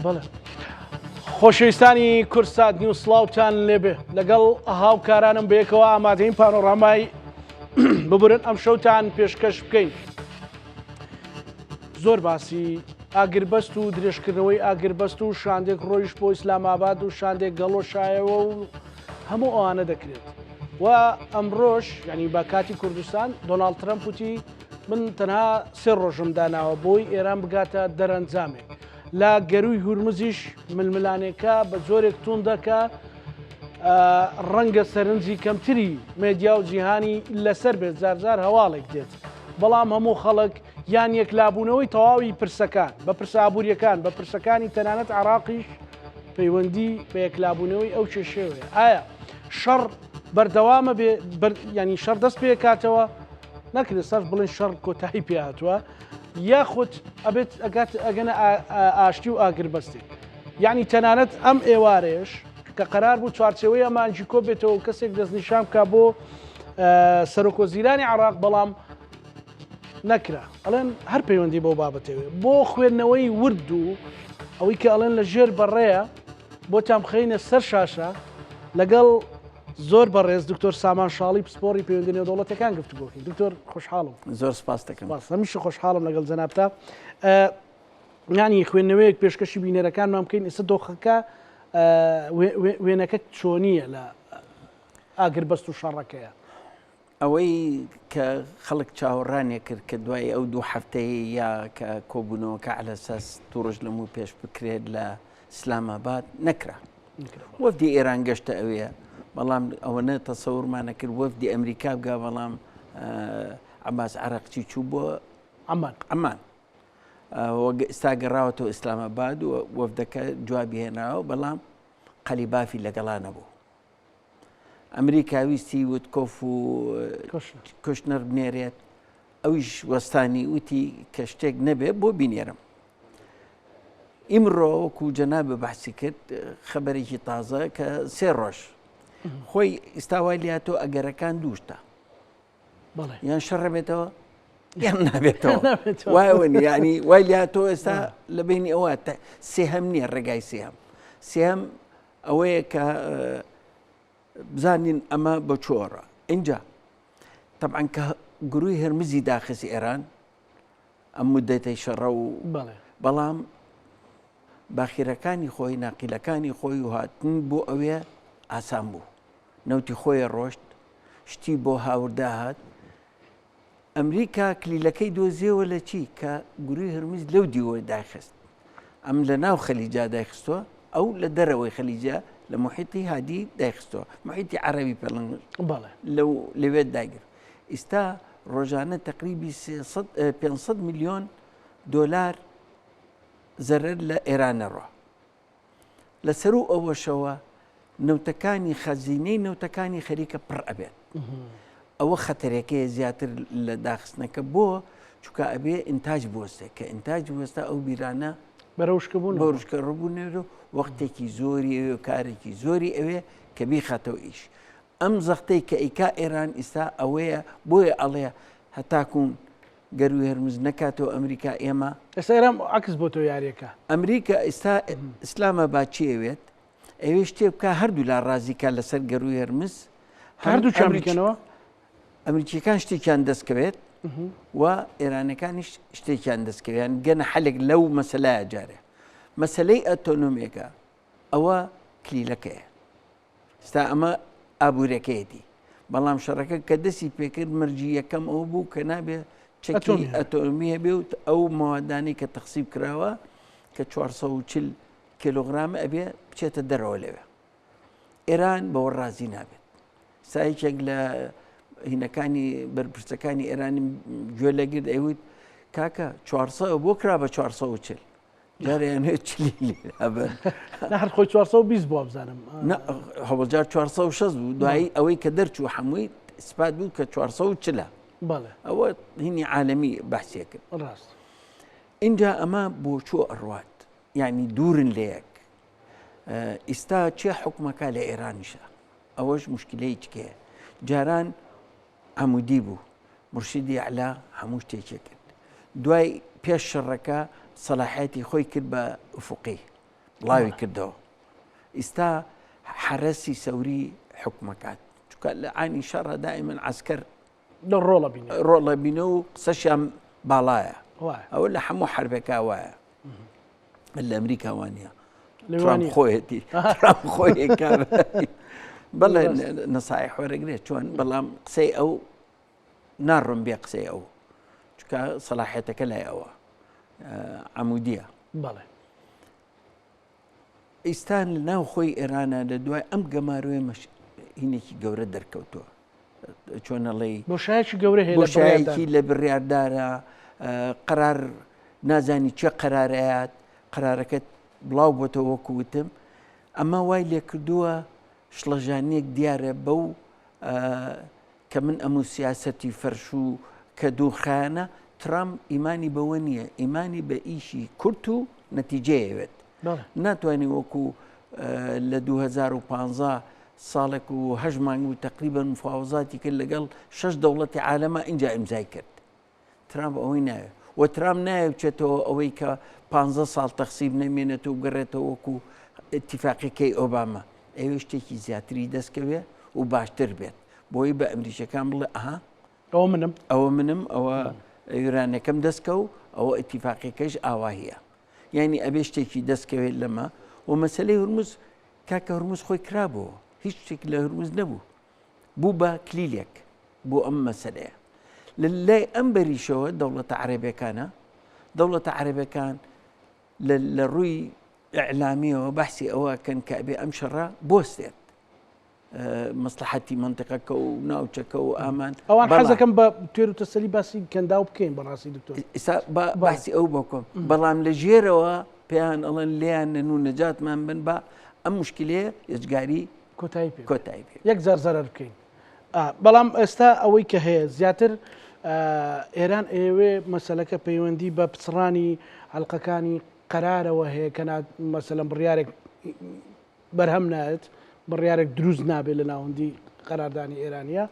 بەڵێ خۆشەویستانی کورسات نیو سڵاوتان لێبێ لەگەڵ هاوکارانم بەیەکەوە ئامادەین پانۆڕامای ببورن ئەم شەوتان پێشکەش بکەین. زۆر باسی ئاگربەست و درێژکردنەوەی ئاگربەست و شاندێک ڕۆیش بۆ ئیسلاماباد و شاندێک گەڵۆشایەوە و هەموو ئەوانە دەکرێت و ئەمڕۆژ ینی با کاتی کوردستان دۆناڵد ترەمپ وتی من تەنها 3 ڕۆژم داناوە بۆی ئێران بگاتە دەرەنجامێک لە گەروی هورمزیش ململانێکە بە زۆرێک توندەکە ڕەنگە سەرنجی کەمتری مێدیا و جیهانی لەسەر بێت زارزار هەواڵێک دێت بەڵام هەموو خەڵک یان یەکلابوونەوەی تەواوی پرسەکان بە پرسابووریەکان بە پرسەکانی تەنانەت عراقیش پەیوەندی بە یەکلابوونەوەی ئەو کێشەوەیە. ئایا شەڕ بەردەوامە بێ ینی شەڕ دەست پێ کاتەوە نەکرێت سەر بڵێن شەڕ کۆتایی پێ هاتووە یاخود ئەبێت ئەگەنە ئاشتی و ئاگربەستی یعنی تەنانەت ئەم ئێوارێش کە قەرار بوو چوارچەوەی ئەمانجی کۆ بێتەوە کەسێک دەستنیشان بکە بۆ سەرۆکۆزیرانی عراق بەڵام نەکرا ئەڵێن هەر پەیوەندی بۆ بابەتەوێ بۆ خوێندنەوەی ورد و ئەوەی کە ئەڵێن لە ژێر بەڕێیە بۆ تام بخەینە سەر شاشە لەگەڵ زۆر بەڕێز دکتۆر سامان شاڵی پسپۆری پەیوەندی نێودەوڵەتەکان گفتوگۆکەین. دکتۆر خۆشحاڵم. زۆر سپاس دەکەم. هەمیشە خۆشحاڵم لەگەڵ جەنابتا. ینی خوێندنەوەیەک پێشکەشی بینەرەکانمان بکەین ئێستا دۆخەکە وێنەکە چۆنیە لە ئاگربەست و شەڕەکەیە. ئەوەی کە خەڵک چاوەڕانێ کرد کە دوای ئەو 2 هەفتەیە یا کە کۆبوونەوەکە على ئەساس 2 ڕۆژ لەموو پێش بکرێت لە ئیسلاماباد نەکرا. وەفدی ئێران گەشتە ئەوەیە بەڵام ئەوەنە تەسەورمانە کرد وەفدی ئەمریکا بگا بەڵام عەباس عەراقچی چوو بۆ عەمان ئێستا گەڕاوەتەوە ئیسلاماباد و وەفدەکە جوابی هێناوە بەڵام قەلیبافی لەگەڵا نەبوو. ئەمریکا ویستی وتکۆف و کوشنەر بنێرێت ئەویش وەستانی وتی کە شتێک نەبێ بۆ بینێرم. ئیمڕۆ وەکو جەنابە بەحسی کرد خەبەرێکی تازە کە 3 ڕۆژ خۆی ئێستاوای لاتۆ ئەگەرەکان دووشتە یان شەڕەبێتەوە یان نابێتەوە وایەوەنی ینی وای لاتۆ ئێستا لە بینی ئەوە سێهەم نییە ڕێگای سێهەم ئەوەیە کە بزانین ئەمە بە چۆڕە اینجا طبعاً کە گروی هەرمزی داخسی ئێران ئەم مدەتەی شەڕە و بەڵام باخیرەکانی خۆی ناقیلەکانی خۆی و هاتن بۆ ئەوێ ئاسان بوو نەوتی خۆی ڕۆشت شتی بۆ هاوردا هات ئەمریکا کلیلەکەی دۆزیەوە لە چی کە گروی هەرمز لەو دیوە داخست ئەم لە ناو خەلیجا دایخستووە ئەو لە دەرەوەی خەلیجا لە محیطی هادی دایخستەوە محیطی عەرەبی پێڵنگ لەوێت داگر ئێستا ڕۆژانە تقریبی 500 میلیۆن دۆلار زەرەر لە ئێرانەڕۆ لەسەر و ئەوەشەوە نەوتەکانی خەزینەی نەوتەکانی خەریکە پڕ ئەبێت ئەوە خەتەرێکەیە زیاتر لە داخستنەکە بۆ چونکە ئەبێ ئینتاج بوەستێک کە ئینتاج بوەستا ئەو بیرانە بەڕوشکە ڕبوونێت و وەختێکی زۆری ئەوێ و کارێکی زۆری ئەوێ کە بیخاتەوە ئیش ئەم زەختەی کە ئیکا ئێران ئێستا ئەوەیە بۆیە ئەڵێ هەتاکوون گەروی هەرمز نەکاتەوە ئەمریکا ئێمە ئێستا ئێران عکس بۆ تۆ یاریەکە ئەمریکا ئێستا ئیسلاماباد چی ئەوێت ئەوێ شتێ بکە هەردوو لا ڕازیکە لەسەر گەروی هەرمز هەردوو چامیکەنەوە ئەمریکیەکان شتێکیان دەستکەوێت و ئێرانەکانیش شتێکیان دەستکەویان گەنە حەلێک لەو مەسەلایە جارێ مەسەلەی ئەتۆنۆمیەکە ئەوە کلیلەکەیە ستا ئەمە ئابوورەکەیەتی بەڵام شەڕەکە کە دەستی پێکرد مەرجی یەکەم ئەو بوو کە نابێ چەکی ئەتۆمیە بێ و ئەو ماوەدانی کە تەخسیب کراوە کە 440 کیلۆغرام ئەبێ بچێتە دەرەوە لەوێ ئێران بەوە ڕازی نابێت سایەکێک لە هینەکانی بەرپرسەکانی ئێرانی گوێ لەگرت ئەیوت کاکە 400 بۆ کرا بە 440 جارێنێت چلی هەر خۆی 420 بۆ بزانم هەوڵجار 460 بوو دوایی ئەوەی کە دەرچوو هەمووی سپات بوو کە 440 ئەوە هینی عالەمی بەحسیە کرد ڕاست اینجا ئەمە بۆ چۆ ئەڕوات یعنی دوورن لە یەک ئێستا چێ حکومەکە لە ئێرانیشە ئەوەش مشکلەی چکەیە جاران عەمودی بوو مرشیدی عەلا هەموو شتێکی کرد دوای پێش شەڕەکە سەلاحەتی خۆی کرد بە ئوفوقی بڵاوی کردەوە ئێستا حرەسی سەوری حکومەکات چونکە لە عینی شەڕە دائیمەن عەسکەر لە ڕۆڵە بینە و قسەشیان باڵایە وایە ئەوە لە هەموو حربێکا وایە لە ئەمریکا وانە لەوانی خۆیەتی ترامپ خۆی کار بەڵێ نەسایح وەرەگرێت چۆن بەڵام قسەی ئەو ناڕۆم بێ قسەی ئەو چونکە سەلاحیەتەکە لای ئەوە عەمودیە بەڵێ ئیستان لە ناو خۆی ئێرانە لە دوای ئەم گەماروێ هینێکی گەورە دەرکەوتووە چۆنەڵێ بۆشایەکی گەورە هەیە بۆشایەکی لە بڕیاردارە قەرار نازانی چه قەرارەیات قەرارەکەت بڵاو بۆتەوە وەکووتم ئەمە وای لێ کردووە شڵەژانیەک دیارە بەو کە من ئەموو سیاسەتی فەرش و کە دووخایانە ترامپ ئیمانی بەوە نییە ئیمانی بە ئیشی کورت و نەتیجەیەوێت ناتوانانی وەکو لە 2015 ساڵێک و هەژ مانگ و تقریبا مفاوزاتی کرد لەگەڵ 6 دەوڵەتی عالەمە اینجا ئیمزای کرد ترامپ ئەوەی ناوێت و ترامپ نایە بچێتەوە ئەوەی کە 15 ساڵ تەخسیب نەمێنێتەوە و گەڕێتەوە وەکو ئیتیفاقیەکەی ئۆباما ئەوێ شتێکی زیاتری دەستکەوێ و باشتر بێت بۆی بە ئەمریکەکان بڵێ ئەها ئەوە منم ئەوە ئێرانەکەم دەستکە و ئەوە ئیتیفاقیەکەش ئاواهەیە یعنی ئەبێ شتێکی دەستکەوێت لەمە و مەسلەی هورموز کاکە هورموز خۆی کرابەوە هیچ شتێک لە هورموز نەبوو بوو بە کلیلێک بۆ ئەم مەسلەیە لە لای ئەم بەریشەوە دەوڵەتە عەرەبیەکانە دەوڵەتە عەرەبیەکان لە ڕووی ئیعلامیەوە بەحسی ئەوەکەن کە ئەبێ ئەم شەڕە بۆستێت مەسلحەتی منتیقەکە و ناوچەکە و ئامان ئەوان حەزەکەم بە توێر و تەسەلی باسی کەنداو بکەین بەڕاستی دکتۆر ئێستا باسی ئەو بکۆم بەڵام لە ژێرەوە پێیان ئەڵەن لیان نەن و نەجاتمان بن بە ئەم مشکلەیە یەجگاری کۆتایی پێ یەک جار زەرەر بکەین بەڵام ئێستا ئەوەی کە هەیە زیاتر ئێران ئێوێ مەسەلەکە پەیوەندی بە پچڕانی حەڵقەکانی قەرارەوە هەیە کە مەسەلەن بڕیارێک بەرهەم نایێت بڕیارێک دروست نابێت لە ناوەندی قەراردانی ئێرانیە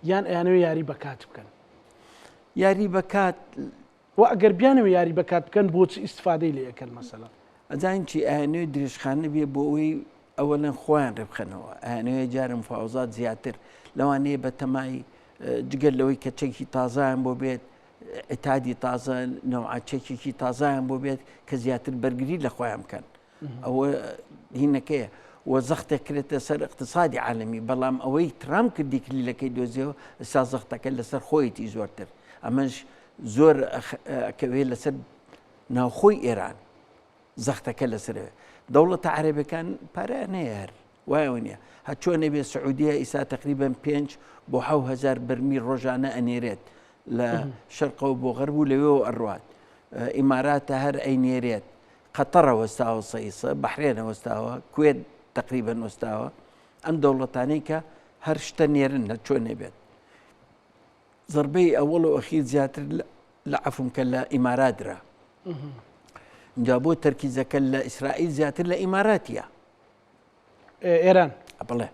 یان ئەیانەوێ یاری بەکات بکەن یاری بەکات و ئەگەر بیانەوە یاری بەکات بکەن بۆچی ئیسفادەی لێ ئەەکەن مەسەلەن ئەزانین چی ئەیانەوێ درێژخانە بێ بۆ ئەوەی ئەوەلەن خۆیان ڕێبخەنەوە ئەیانەوێ جارم مفاوزات زیاتر لەوانەیە بە تەمای جگەل لەوەی کە چەکی تازایان بۆ بێت ئتادی تازە نەوعچێکێکی تازایان بۆ بێت کە زیاتر بەرگری لە خۆیان بکەن ئەوە هینەکەیە و زەختێک کرێتە سەر اقتصادی عالمی بەڵام ئەوەی ترامپ کردی کلیلەکەی دۆزیەوە ئستا زەختەکە لەسەر خۆیەتی زۆرتر ئەمەش زۆر ئەکەوێ لەسەر ناوخۆی ئێران زەختەکە لەسەرەوێ دەوڵەتە عەرەبیەکان پارەیان هەیە هەر وایەوە نییە هەچۆنێ بێ سعودیە ئیسا تقریبا 5 بۆ 7,000 بەرمیل ڕۆژانە ئەنێرێت لە شەرقەوە بۆ غەرب و لەوێەوە ئەڕوات ئیماراتە هەر ئەینێرێت قەتەڕە وەستاوە سەیسە بەحرێنە وەستاوە کوێت تقریبا وەستاوە ئەم دەوڵەتانەی کە هەر شتە نێرن لە چۆنێ بێت زەربەی ئەوڵ و ئەخیر زیاتر لە عەفومکە لە ئیماراترا اینجا بۆ تەرکیزەکە لە ئیسرائیل زیاتر لە ئیماراتیە ئێران بڵێ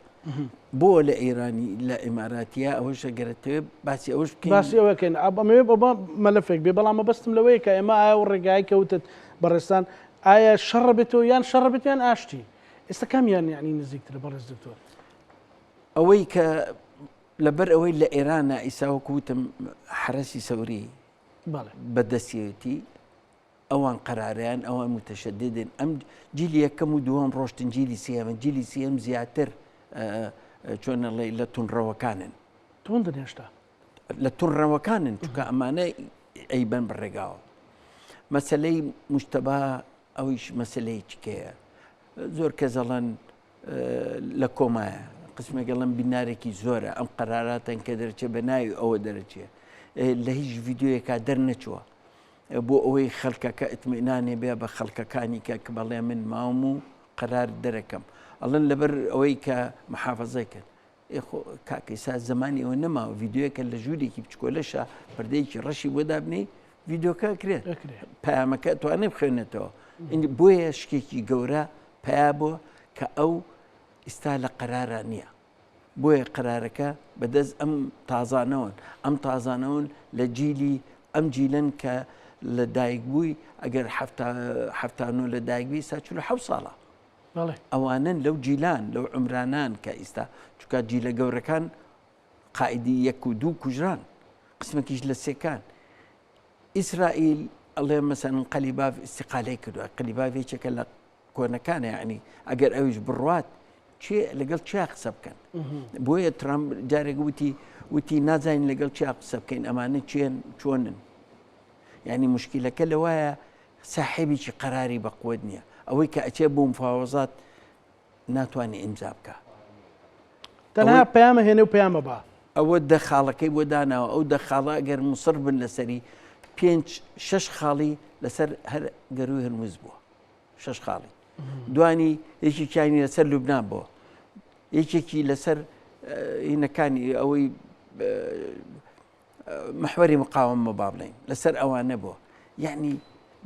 بۆ لە ئێرانی لە ئیماراتیە ئەوەش ئەگەرێتەوێ باسی ئەوش بکەین باسی ئەوەکەین ئەمەوێ بەمە مەلەفێک بێ بەڵام مەبەستم لەوەیە کە ئێمە ئایا و ڕێگای کەوتت بەڕێستان ئایا شەڕ بێتەوە یان شەڕ بێت یان ئاشتی ئێستا کامیان یعنی نزیکترە بەڕێز دکتۆر ئەوەی کە لەبەر ئەوەی لە ئێرانە ئیسا وەکوتم حرەسی سەوری بەدەستیەتی ئەوان قەراریان ئەوان متەشەددن ئەم جیلی یەکەم و دووەم ڕۆشتن جیلی سێمە جیلی سێم زیاتر چۆنەڵێ لە تونڕەوەکانن توندن هێشتا لە تونڕەوەکانن چونکە ئەمانە ئەیبەن بڕێگاوە مەسەلەی مشتەبا ئەویش مەسلەی چکەیە زۆر کەزەڵەن لە کۆمایە قسمێکگەڵم بینارێکی زۆرە ئەم قەراراتن کە دەرچێ بە ناوی ئەوە دەرەچێ لە هیچ ڤیددیۆیەکە دەرنەچووە بۆ ئەوەی خەڵکەکە ئتمینانێ بێ بە خەڵکەکانی کە بەڵێ من ماوم و قەرار دەرەکەم ئەڵەن لەبەر ئەوەی کە محافەزەی کرد کاکەیسا زمانی ئەوە نەماوە ڤیددیۆیەکە لە ژوورێکی بچکۆلەشە پردەیەکی ڕەشی بۆ دابنەی ڤیددیۆکە کرێت پەیامەکە توانێ بخوێنێتەوە بۆیە شتێکی گەورە پیا بۆ کە ئەو ئستا لە قەرارە نییە بۆیە قەرارەکە بەدەست ئەم تازانەوەن ئەم تازانەوەن لە جیلی ئەم جیلن کە لە دایک بووی ئەگەر هەفتانۆ لە دایکبووی سا 47 ساڵە ئەوانن لەو جیلان لەو عمرانان کە ئێستا چکە جیلە گەورەکان قائیدی 1 و 2 کوژران قسمێکیش لە سێکان. ئیسرائیل ئەڵێ مەسەن قەلیباف استیقالەی کردووە، قەلیبافێکێکە لە کۆنەکانە، یعنی ئەگەر ئەویش بڕوات لەگەڵ چیا قسە بکەن. بۆیە ترامپ جارێک وتی نازانین لەگەڵ چیا قسە بکەین، ئەمانە چۆنن. یعنی مشکلەکە لەوایە ساحێبێکی قەراری بەقوت نییە، ئەوەی کە ئەچێ بۆ مفاوەزات ناتوانێت ئیمزا بکە. تەنها پەیامە هێنێ و پەیامە با ئەوە دەخاڵەکەی بۆ داناوە، ئەو دەخاڵە ئەگەر مووسڕ بن لەسەری 5-6 خاڵی لەسەر هەر گەروی هەرموز بووە، 6 خاڵی. دوانی یەکێکیانی لەسەر لوبنان بووە، یەکێکی لەسەر هینەکانی ئەوەی محوەری مقاومە با بڵێن لەسەر ئەوانە بووە. یعنی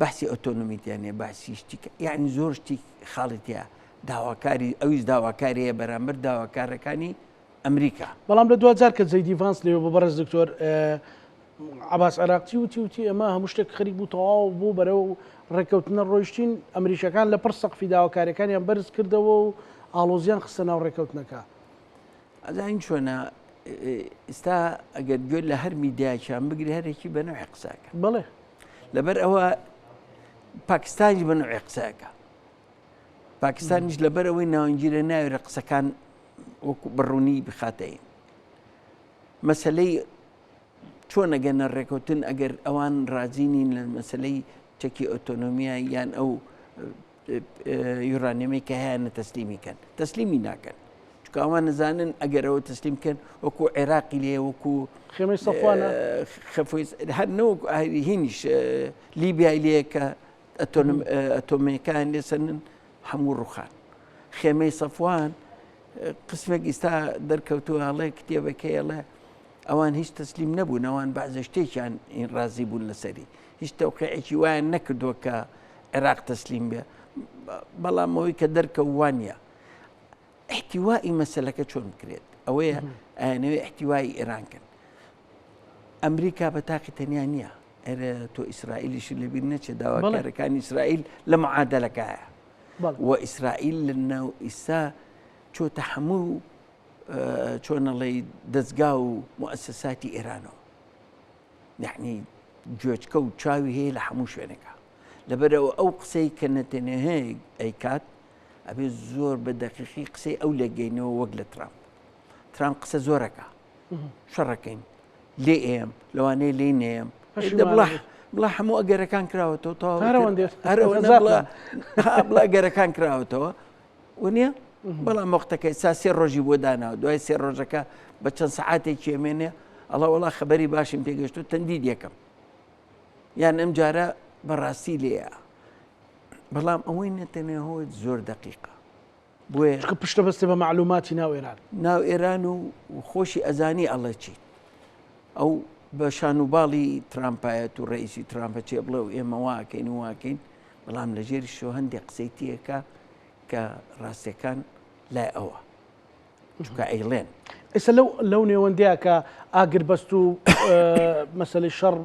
باسی ئۆتۆنۆمیتیانێ باسی شتیکە، یعنی زۆر شتی خاڵێتە داواکاری ئەویش داواکاریە بەرامبەر داواکارەکانی ئەمریکا. بەڵام لە 2000 کە جەیدی ڤانس لێوە بە بەڕێز دکتۆر عەباس عێراقچی وتی ئەمە هەموو شتێک خەریک بوو تەواو بوو بەرەو ڕێکەوتنە ڕۆیشتین، ئەمریکەکان لە پڕ سەقفی داواکاریەکانیان بەرز کردەوە و ئاڵۆزیان خستە ناو ڕێکەوتنەکە. ئەزانین چۆنە ئێستا ئەگەر گوێت لە هەر میدیاکیان بگری هەرێکی بە نوێی قساکە. بڵێ لەبەر ئەوە پاکستانیش بە نوێی قساکە، پاکستانیش لەبەر ئەوەی ناوەنگیرە ناوێرە قسەکان وەکو بڕوونی بخاتەین. مەسلەی چۆن ئەگەنە ڕێکەوتن ئەگەر ئەوان ڕازینین لە مەسلەی چەکی ئۆتۆنۆمیای یان ئەو یورانیەمەی کە هەیەە تەسلیمیکەن، تەسلیمی ناکەن، چکە ئەوان نزانن ئەگەر ئەوە تەسلیم بکەن وەکو عێراقی لێ وەکو خێمەی سەفوانە هەر نەوەکو هینیش لیبیای لێ کە ئەتۆمیەکان لێسەنن هەموو ڕوخان. خێمەی سەفوان قسمێک ئێستا دەرکەوتووە هەڵێ کتێبەکەیەڵێ ئەوان هیچ تەسلیم نەبوون، ئەوان بەعزە شتێکیان ڕازی بوون لەسەری، هیچ تەوقیعێکی وایان نەکردووە کە عێراق تەسلیم بێ، بەڵام ئەوەی کە دەرکەوانە احتیوای مەسەلەکە چۆن بکرێت ئەوەیە ئەیانەوەی احتیوای ئێرانکەن. ئەمریکا بە تاقی تەنیا نییە، ئێرە تۆ ئیسرائیلیش لەبیر نەچێ داواکارەکانی ئیسرائیل لە معادلەکەیە و ئیسرائیل لە ناو ئیسا چۆتە هەموو چۆنەڵێ دەستگا و موسساتی ئێرانەوە، یعنی گوێچکە و چاوی هەیە لە هەموو شوێنێکە. لەبەرەوە ئەو قسەی کە نەتەنەهەیە ئەیکات ئەبێ زۆر بە دەقیقی قسەی ئەو لێگەینەوە وەک لە ترامپ قسە زۆرەکە شەڕەکەین لێ ئێم لەوانەیە لێ نێم بڵا هەموو ئەگەرەکان کراوەتەوە بڵا ئەگەرەکان کراوەتەوە وە بەڵام وەختەکە ئێستا 3 ڕۆژی بۆ داناوە، دوای 3 ڕۆژەکە بە چەند سەعاتێکی ئەمێنێ ئەڵە وەڵا خەبەری باشم پێگەشتو تەندید یەکەم یان ئەم جارە بەڕاستی لێە، بەڵام ئەوەی نەتەنێهۆت زۆر دقیقە بۆیە پشتە بەستێ بە معلوماتی ناو ئێران و خۆشی ئەزانی ئەڵە چیت ئەو بە شانوباڵی ترامپایەت و ڕئیسی ترامپە چێ بڵێ و ئێمە واکەین و واکەین، بەڵام لە ژێری شۆ هەندێک قسەی تیەکە کە ڕاستیەکان لای ئەوە چکە ئەیڵێن. ئێستا لەو نێوەندەیە کە ئاگربەست و مەسەلەی شەڕ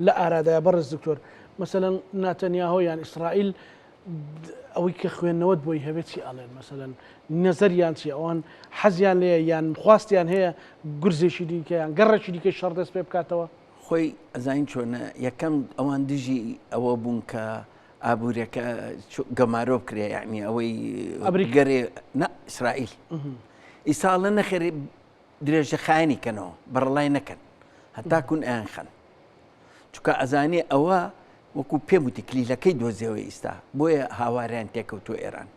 لە ئارادایە بەڕێز دکتۆر، مەسەلەن ناتەنیاهۆ یان ئیسرائیل ئەوەی کە خوێندنەوەت بۆی هەبێت چی ئەڵێن، مەسەلەن نەزەریان چی، ئەوان حەزیان لێ یان خواستیان هەیە گورزێکی دیکە یان گەڕێکی دیکە شەڕ دەست پێ بکاتەوە؟ خۆی ئەزانین چۆنە یەکەم ئەوان دژی ئەوە بوون کە ئابوووریەکە گەمارۆ بکرێ، یعنی ئەوەی گەرێ ئیسرائیل ئیساڵە نەخێری درێژە خایانی کەنەوە بەڕڵای نەکەن هەتاکوون ئەیان خەن، چکە ئەزانێ ئەوە وەکو پێم وتی کلیلەکەی دۆزیەوە ئێستا بۆیە هاواریان تێکەوتووە ئێران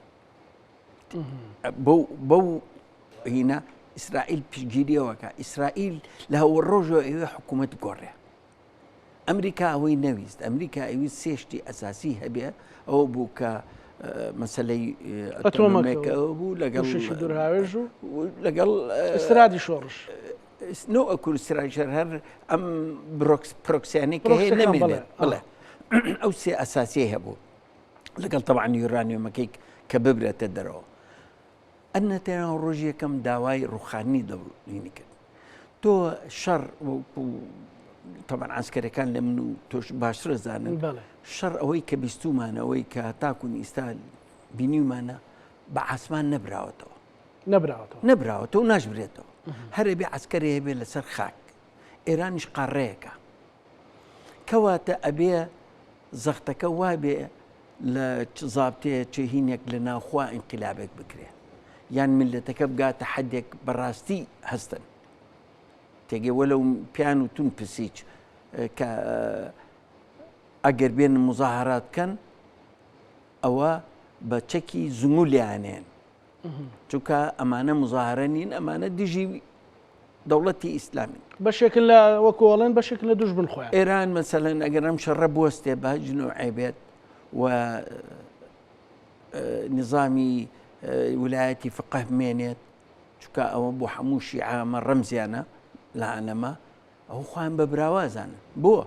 بەو هینە ئیسرائیل پشگیریەوەکە. ئیسرائیل لە هەوە ڕۆژەوە ئێوە حکوومەت گۆڕێ، ئەمریکا ئەوەی نەویست، ئەمریکا ئەویست 3 شتی ئەساسی هەبێ، ئەوە بوو کە مەسەلەی ئەتۆمەکە بوو لەگەڵ استرادی شۆڕش ئەکو استرایشەر هەر ئەم پرۆکسیانەی کە هەیە نەمێنێت بڵێ ئەو 3 ئەساسی هەبوو لەگەڵ تەبعاً یورانیۆمەکەی کە ببرێتە دەرەوە. ئەنەتەنیا ڕۆژ یەکەم داوای ڕوخانی دەبینی کرد تۆ شەڕ طبعا عسکەرەکان لە من و تۆش باشتر زانن شەڕ ئەوەی کە بیستومانە ئەوەی کە تاکوون ئیستا بینیمانە بە عاسمان نەبراوەتەوە نەبراوەتەوە و ناژبرێتەوە هەرێبێ عسکەری هەبێ لەسەر خاک ئێرانیش قاڕەیەەکە کەواتە ئەبێ زەختەکە وابێ لە زابتەیە چهینێک لە ناوخوا ئینقلابێک بکرێ یان ملەتەکە بگاتە حەدێک بەڕاستی هەستن تێگەی وەلەو پیان و تون پسیچ کە ئەگەر بێن مزاهرات بکەن ئەوە بە چەکی زنگولیانێن چونکە ئەمانە مزاهرە نین ئەمانە دژی دەوڵەتی ئیسلامی بەشێکن لە وەکۆڵێن بەشێک لە دوش بنخۆیان ئێران مەسەلەن ئەگەر ئەم شەڕە بوەستێ بە جنۆعێ بێت و نظامی ویلایەتی فقه بمێنێت چونکە ئەوە بۆ هەموو شیعامە ڕەمزیانە لە عالەمە ئەو خۆیان بە براوازانن بۆ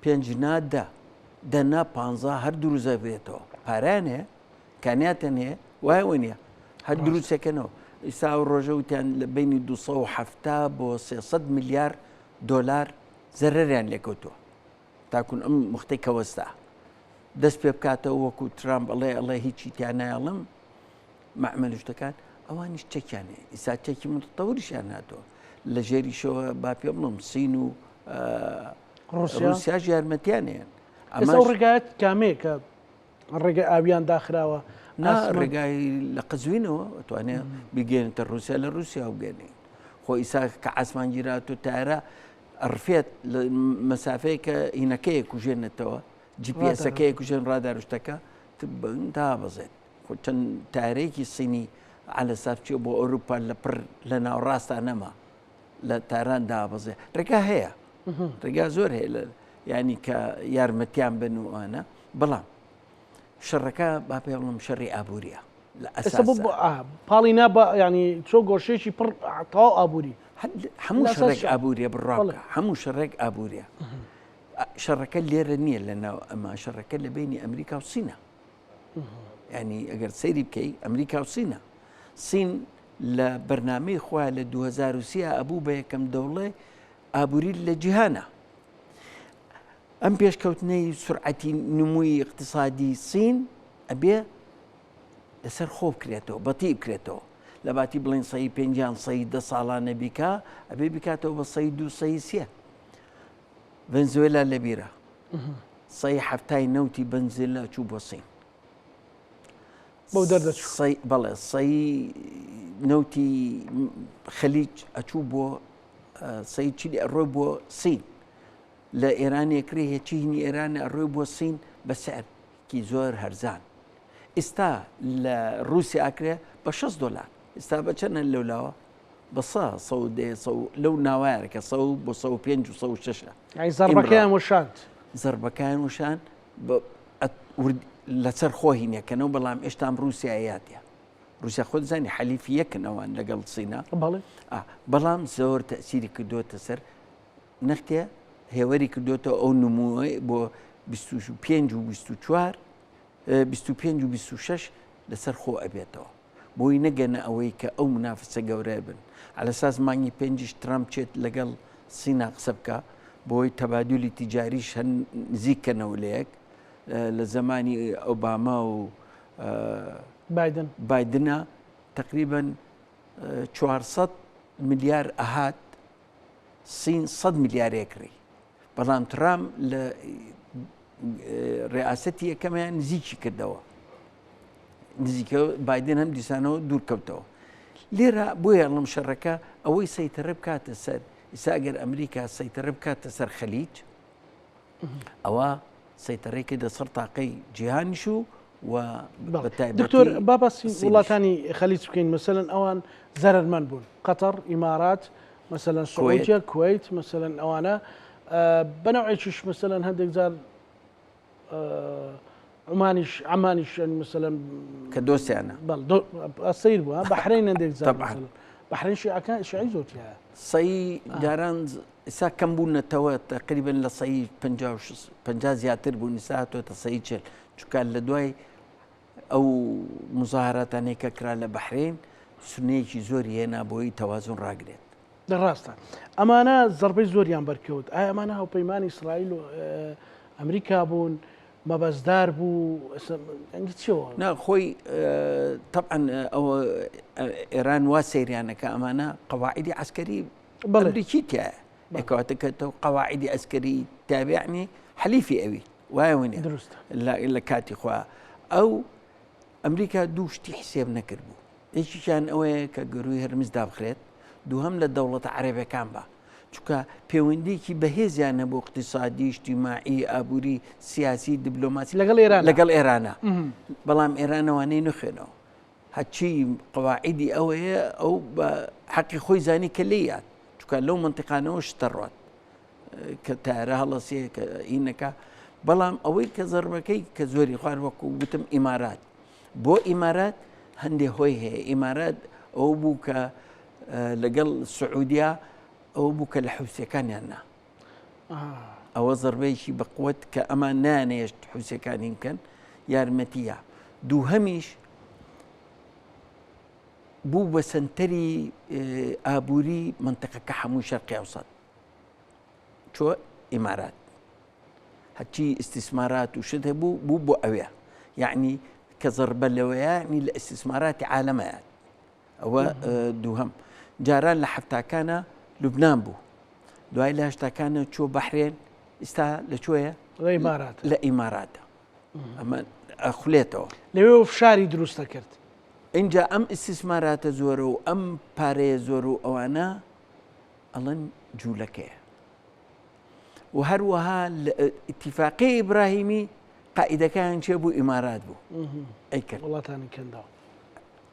پێنجنادا دەنا 15 هەر دروزە بێتەوە پاران هەیە کانیاتەن هەیە وایە وەنیە هەر دروستەکەنەوە ئیسا و ڕۆژە وتیان لە بینی 270 بۆ 300 میلیارد دۆلار زەرەریان لێکەوتووە تاکون ئەم مختەی کەوەستا دەست پێ بکاتەوە وەکو ترامپ ئەڵێ هیچی تیانایەڵم مەعمەلشتەکان ئەوانیش چەکیانێ ئیسا چەکی متتەوریشیان هاتەوە لە ژێریشەوە با پێ بڵم سین و ڕوسیاش یارمەتیانیان ئەمە ڕێگایەت کامەیە کە ڕێگە ئاویان داخراوە ڕێگای لە قزوینەوە توانێت بگەێنێتە رووسیا لە رووسیا بگەێنێ خۆ ئیسا کە ئاسمان گیرات و تارە ئەڕفێت لە مەسافەیە کە هینەکەیە کوژێنێتەوە جیپسەکەی کوژێن ڕادارشتەکە تا بەزێت خۆ چەند تارێکی سینی على سافچێ بۆ ئەوروپا لە پڕ لە ناوڕاستە نەما لە تاران دابەزێ ڕێگا هەیە ڕێگا زۆر هەیە ینی کە یارمەتیان بن و ئەوانە بەڵام شەڕەکە با پێ بڵم شەڕی ئابوووریە لە پاڵی نابە ینی چۆ گۆشێکی پڕ تاو ئابووری هەموو شەڕێک ئابووریە بڕاکە هەموو شەڕێک ئابووریە شەڕەکە لێرە نییە لەناو ئەمە شەڕەکە لە بینی ئەمریکا و سینە ینی ئەگەر سەیری بکەی ئەمریکا و سینە سین لە بەرنامەی خوا لە 2030 ئەبوو بە یەکەم دەوڵێ ئابووری لە جیهانە ئەم پێشکەوتنەی سورعەتی نمووی اقتصادی سین ئەبێ لەسەر خۆ بکرێتەوە بەتی بکرێتەوە لە باتی بڵین سەی 5 سەی 10 ساڵانە بیکا ئەبێ بکاتەوە بە سەی 2 سەی 3 ڤەنزوێلا لە بیرە سەی هەفتای نەوتی بنزێلا چوو بۆ سین بەڵێ سەی نەوتی خەلیج ئەچوو بۆ سەی چیلی ئەڕۆی بۆ سین لە ئێرانێکری هێچینی ئێرانە ئەڕۆی بۆ سین بە سعرکی زۆر هەرزان ئێستا لە رووسی ئاکرێ بە 6 دلار ئێستا بە چەنە لەولاوە بە لەو ناوایەکە 100 بۆ 105 و 106 زەربەکەیان وشاند زەربەکان وشان لەسەر خۆهینەکەنەوە بەڵام ئێشتام رووسایاتە رووسیا خۆ زانی حەلیفی یەکنەوەن لەگەڵ سینە بەڵام زۆر تەسیری کردوتە سەر نەختێ هێوەری کردوتە ئەو نمووی بۆ 25 و 24 25 و 26 لەسەر خۆ ئەبێتەوە بۆی نەگەنە ئەوەی کە ئەو منافسە گەورە بن على ساس مانگی 5 ترامپ چێت لەگەڵ سینا قسە بکە بۆی تەبادولی تیجاریش هەن نزیککەنەوە لەیەک لە زمانی ئۆباما و بایدنە تقریبا 400 میلیار ئەهات سین 100 میلیارێکری بەڵام ترام لە ڕێئاسەتی یەکەمیان نزیکی کردەوە نزیکە بایدن هەم دیسانەوە دوورکەوتەوە لێرە بۆیە ئەڵم شەڕەکە ئەوەی سەیتەرە بکاتە سەر ئیسا ئەگەر ئەمریکا سەیتەرە بکاتە سەر خەلیج ئەوە سەیتەڕێکی دەسەر تاقەی جیهانیش و دکتۆر باباسی وڵاتانی خەلیج بکەین مەسەلەن ئەوان زەرمەند بوون قەتەر ئیمارات مەسەلەن سعودیا کوێیت مەسەلەن ئەوانە بەنەوعێکیش مەسەلەن هەندێک جار عمانیش مەسەلەن کە دۆستیانە سیر بووە بەحرین هەندێک جار بەحرین شیعەکان شیعی زۆرتیە سەی جاران ئێستا کەم بوونەتەوە تقریبا لە سەی 50 زیاتر بوون ئێستا هاتوۆتە سەی 40 چونکە لە دوای ئەو مزاهراتانەی کە کرا لە بەحرین سونەیەکی زۆری هێنا بۆی تەوازن ڕاگرێت ڕاستە ئەمانە زەربەی زۆریان بەرکەوت ئایا ئەمانە هاوپەیمانی ئیسرائیل و ئەمریکا بوون مەبەستدار بوو ئەنگی چیەوە؟ نا خۆی طبعا ئەوە ئێران وا سەیریانەکە ئەمانە قەواعیدی عسکەری ئەمریکی تایە ئەکەواتەکەتەوە قەواعیدی ئەسکەری تابعني حەلیفی ئەوی وایە وێنێ لە کاتی خوا ئەو ئەمریکا دوو شتی حسێب نەکرد بوو یەکیشان ئەوەیە کە گەروی هەرمز دابخرێت دووهەم لە دەوڵەتە عەرەبیەکان بە چونکە پەیوەندیکی بەهێزیانە بۆ اقتصادی اجتیماعی ئابووری سیاسی دیبلۆماسی لەگەڵ ئێرانە بەڵام ئێرانەوانەی نخوێنەوە هەچی قەواعیدی ئەوەیە ئەو بە حەقی خۆی زانی کە لێیات چونکە لەو منتیقانەوە شتەڕات کە تارە هەڵەسێ کە ئینەکە بەڵام ئەوەی کە زەربەکەی کە زۆری خوار وەکو گوتم ئیمارات بۆ ئیمارات هەندێک هۆی هەیە ئیمارات ئەو بوو کە لەگەڵ سعودیا ئەو بوو کە لە حوسەکانیاننا ئەوە زەربەیەکی بەقوت کە ئەمان نانێشت حوسەکانی بکەن یارمەتیە دووهەمیش بوو بە سنتەری ئابووری منتەقەکە هەموو شەرقی ئەوسەط چۆ ئیمارات هەچی ئیستیسمارات و شت بوو بۆ ئەوەیە یعنی کە زەربە لەوەیە نی لە ئیستیسماراتی عالەمەیە ئەوە دووهەم جاران لە حەفتاکانە لوبنان بوو دوای لە هەشتاکانە چۆ بەحرێن ئێستا لەکوێیە لە ئیماراتە ئەمە ئەخولێتەوە لەوێ فشاری دروستە کرد اینجا ئەم ئیستیسماراتە زۆرە و ئەم پارەیە زۆر و ئەوانە ئەڵەن جوولەکەیە و هەروەها لە ئیتیفاقی ئیبراهیمی قائیدەکان چێ بوو ئیمارات بوو ئەیکرد وڵاتانی کەندەوە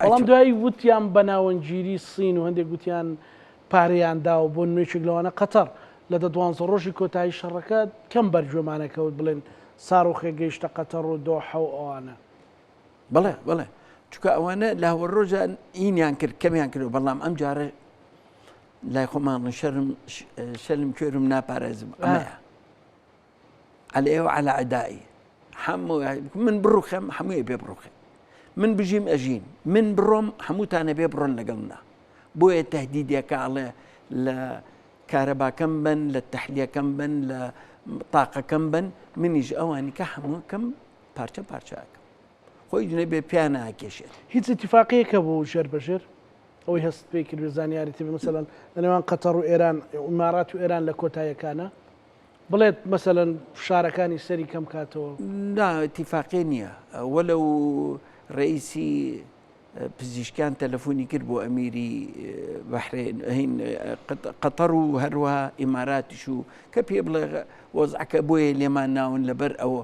بەڵام دوایی وتیان بە ناوەنگیری سین و هەندێک گوتیان پارەیاندا و بۆ نوێچێک لەوانە قەتەر لە 12 ڕۆژی کۆتایی شەڕەکە کەم بەرگوێمانەکەوت بڵێن ساڕۆخێ گەیشتە قەتەر و دۆحە و ئەوانە بەڵێ چونکە ئەوانە لە هەوەڕۆژە ئینیان کرد کەمیان کرد بەڵام ئەم جارە لای خۆمان شەرم کوێرم ناپارێزم ئەمەیە عليه وعلى عدائي من بڕوخم هەمووی بێ بڕوخێ من بژیم ئەژین من بڕۆم هەمووتانە بێ بڕۆن لەگەڵنا بۆیە تەهدیدێکە ئەڵێ لە کارەباکەم بن لە تەحلیەکەم بن لە تاقەکەم بن منیش ئەوانی کە هەمووکەم پارچە پارچەکەم خۆی جنێ بێ پیان ناکێشێت هیچ اتفاقیەکە بۆ ژێر بەژێر ئەوەی هەست پێی کرد زانیاریتی مەسەلەن لەنێوان قەتەر و ئێران ئیمارات و ئێران لە کۆتاییەکانە بڵێت مەسەلەن فشارەکانی سەری کەم کاتەوە نا اتفاقی نییە وەلەو ڕئیسی پزیشکان تەلەفۆنی کرد بۆ ئەمیری بەحرێن قەتەر و هەروەها ئیماراتیش و کە پێ بڵێ وەزعەکە بۆیە لێمان ناون لەبەر ئەوە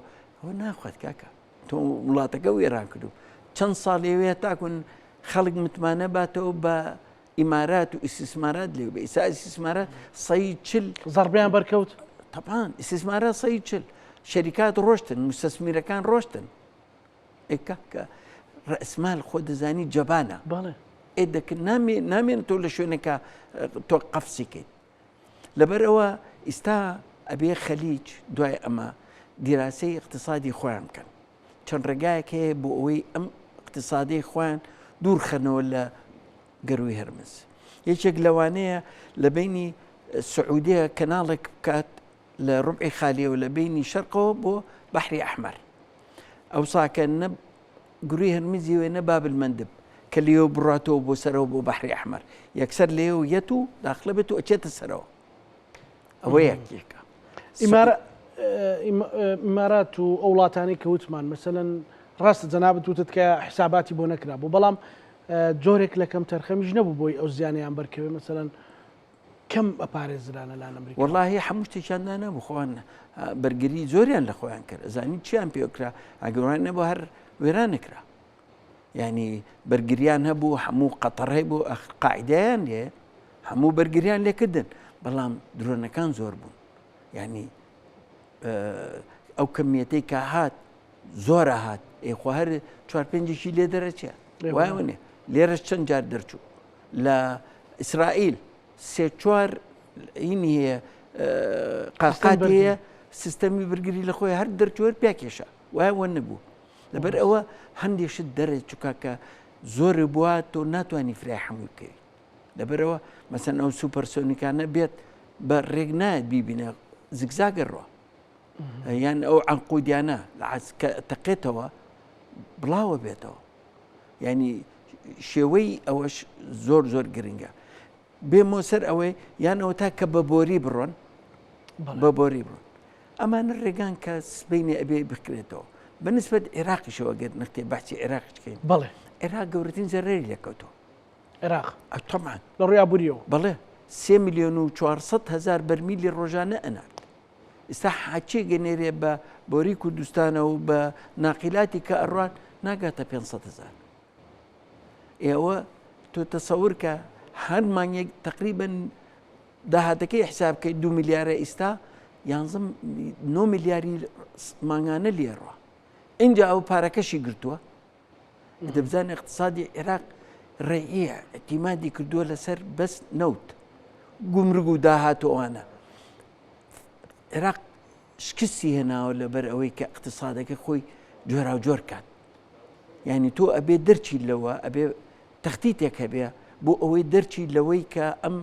ناخوات کاکە تۆ وڵاتەکە وێران کردو چەند ساڵێوەیە تاکن خەڵک متمانە باتەوە بە ئیمارات و ئیستیسمارات لێ بە ئیسا ئیستیسمارات سەی چل زەربیان بەرکەوت طبعا ئیستیسمارات سەی چل شەریکات ڕۆشتن مستەسمیرەکان ڕۆشتن ئێکە کە ڕئسمال خۆ دەزانی جەبانە بەڵێ ئێ دەکرد نامێن تۆ لە شوێنێکە تۆ قەفسیکەیت لەبەرەوە ئێستا ئەبێ خەلیج دوای ئەمە دیراسەی اقتصادی خۆیان بکەن چەند ڕێگایەک هەیە بۆ ئەوەی ئەم اقتصادی خۆیان دوورخەنەوە لە گەروی هەرمز یەکێک لەوانەیە لە بینی سعودیە کەناڵێک بکات لە ڕوبعی خالیەوە لە بینی شەرقەوە بۆ بەحری ئەحمەر ئەو ساکە نە گروی هەرمزی وێ نە باب المەندب کە لێو بڕاتەوە بۆ سەرەوە بۆ بەحری ئەحمەر یەکسەر لێو یەت و داخلە بێت و ئەچێتە سەرەوە ئەوە یەکێکە ئیمارات و ئەو وڵاتانی کە وتمان مەسەلەن ڕاستە جەنابەت وتت کە حساباتی بۆ نەکرا بوو بەڵام جۆرێک لە کەم تەرخەمیش نەبوو بۆی ئەو زیانیان بەرکەوێ مەسەلەن کەم ئەپارێزرانە لا ئەمریکا وەڵاهی هەموو شتێکیان نەبوو خۆیان بەرگری زۆریان لە خۆیان کرد زانی چیان پێکرا ئەگەڕان نەبوو هەر وێران نکرا یعنی بەرگریان هەبوو هەموو قەتەر هەبوو قاعیدەیان لێ هەموو بەرگریان لێکردن بەڵام درۆنەکان زۆر بوون یعنی ئەو کەمیەتەی کە هات زۆرە هات ئێخوا هەر 4-5 لێ دەرەچێ وایە لێرەش چەند جار دەرچوو لە ئیسرائیل 3-4 هینی هەیە قاقات هەیە سیستەمی بەرگری لە خۆی هەر دەرچوەر پیاکێشە وایە وە نەبوو لەبەر ئەوە هەندێشت دەرێت چووکە کە زۆر بووە تۆ ناتوانانی فرای هەمووی بکەیت لەبەرەوە مەسەن ئەو سوپەرسۆنیکانە بێت بە ڕێک نایەت بیبینە زگزاگەڕەوە یان ئەو عنقودیانە کە تەقێتەوە بڵاوە بێتەوە ینی شێوەی ئەوەش زۆر گرنگە بێمە سەر ئەوەی یان ئەوە تا کە بە بۆری بڕۆن بە بۆری بڕۆن ئەمانە ڕێگان کە سبینی ئەبێ بکرێتەوە بەنسبەت عێراقیشەوە گەر نەختێ باسی عێراقچکەین بەڵێ عێراق گەورەترین زەرێری لەکەوتەوە عێراق تەمان لە ڕویابووریەوە بەڵێ 3,400,000 بەرمیلی ڕۆژانە ئەنات ئێستا حاچێ گەنێرێ بە بۆری کوردستانە و بە ناقیلاتی کە ئەڕوان ناگاتە 500,000 ئێوە تۆ تەسەور کە هەر مانگێک تقریبن داهاتەکەی حسابکەی 2 میلیارە ئێستا 9 میلیاری مانگانە لێڕوە اینجا ئەو پارەکەشی گرتووە دەبزانانی اقتصادی عێراق ڕێعە ئەتیمادی کردووە لەسەر بەس نەوت گومرگ و داهاتوانە عێراق شکستی هێناوە لەبەر ئەوەی کە اقتصادەکە خۆی جۆرا و جۆر کات یعنی تۆ ئەبێ دەرچی لەوە ئەبێ تەختیتێک هەبێ بۆ ئەوەی دەرچی لەوەی کە ئەم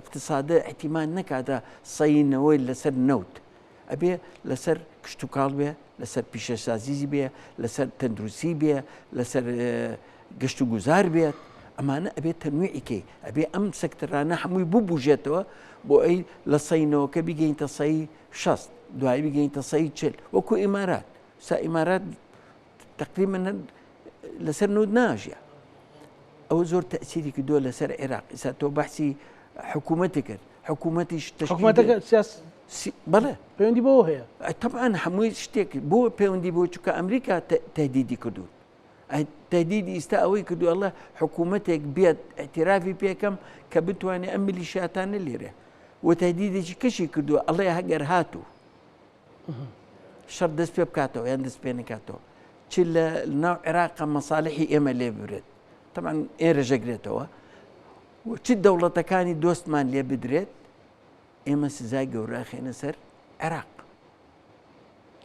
اقتصادە احتیمان نەکاتە سەینەوەی لەسەر نەوت ئەبێ لەسەر کشت و کاڵ بێ لەسەر پیشەسازی بێ لەسەر تەندروستی بێ لەسەر گەشت و گوزار بێت ئەمانە ئەبێت تەنویعیکەی ئەبێ ئەم سەکتەرانە هەمووی ببوژێتەوە بۆ ئەی لە سەینەوەکە بگەینتە سەی 60 دوای بگەینتە سەی 40 وەکو ئیمارات سا ئیمارات تقریبا لەسەر نوت ناژە ئەو زۆر تەسیری کردووە لەسەر عێراق ئێستا تۆ بەحسی حکوومەتی کرد حکوومەتیش حکوومەتەکە بەڵێ پەیوەندی بەوە هەیە طبعاً هەمووی شتێک بۆ پەیوەندی بۆ چونکە ئەمریکا تهدیدی کردو تهدیدی ئێستا ئەوەی کردو ئەڵێ حکوومەتێک بێت اعترافی پێکەم کە بتوانێت ئەم میلیشیاتانە لێرێ و تهدیدێکی کەشی کردووە ئەڵێ هەگەر هاتوو شەڕ دەست پێ بکاتەوە یان دەست پێ نکاتەوە چ لە ناو عێراقا مەساڵحی ئێمە لێ ببرێت طبعاً ئێرە ژەگرێتەوە و چ دەوڵەتەکانی دۆستمان لێ بدرێت ئێمە سزای گەورە خێنە سەر عێراق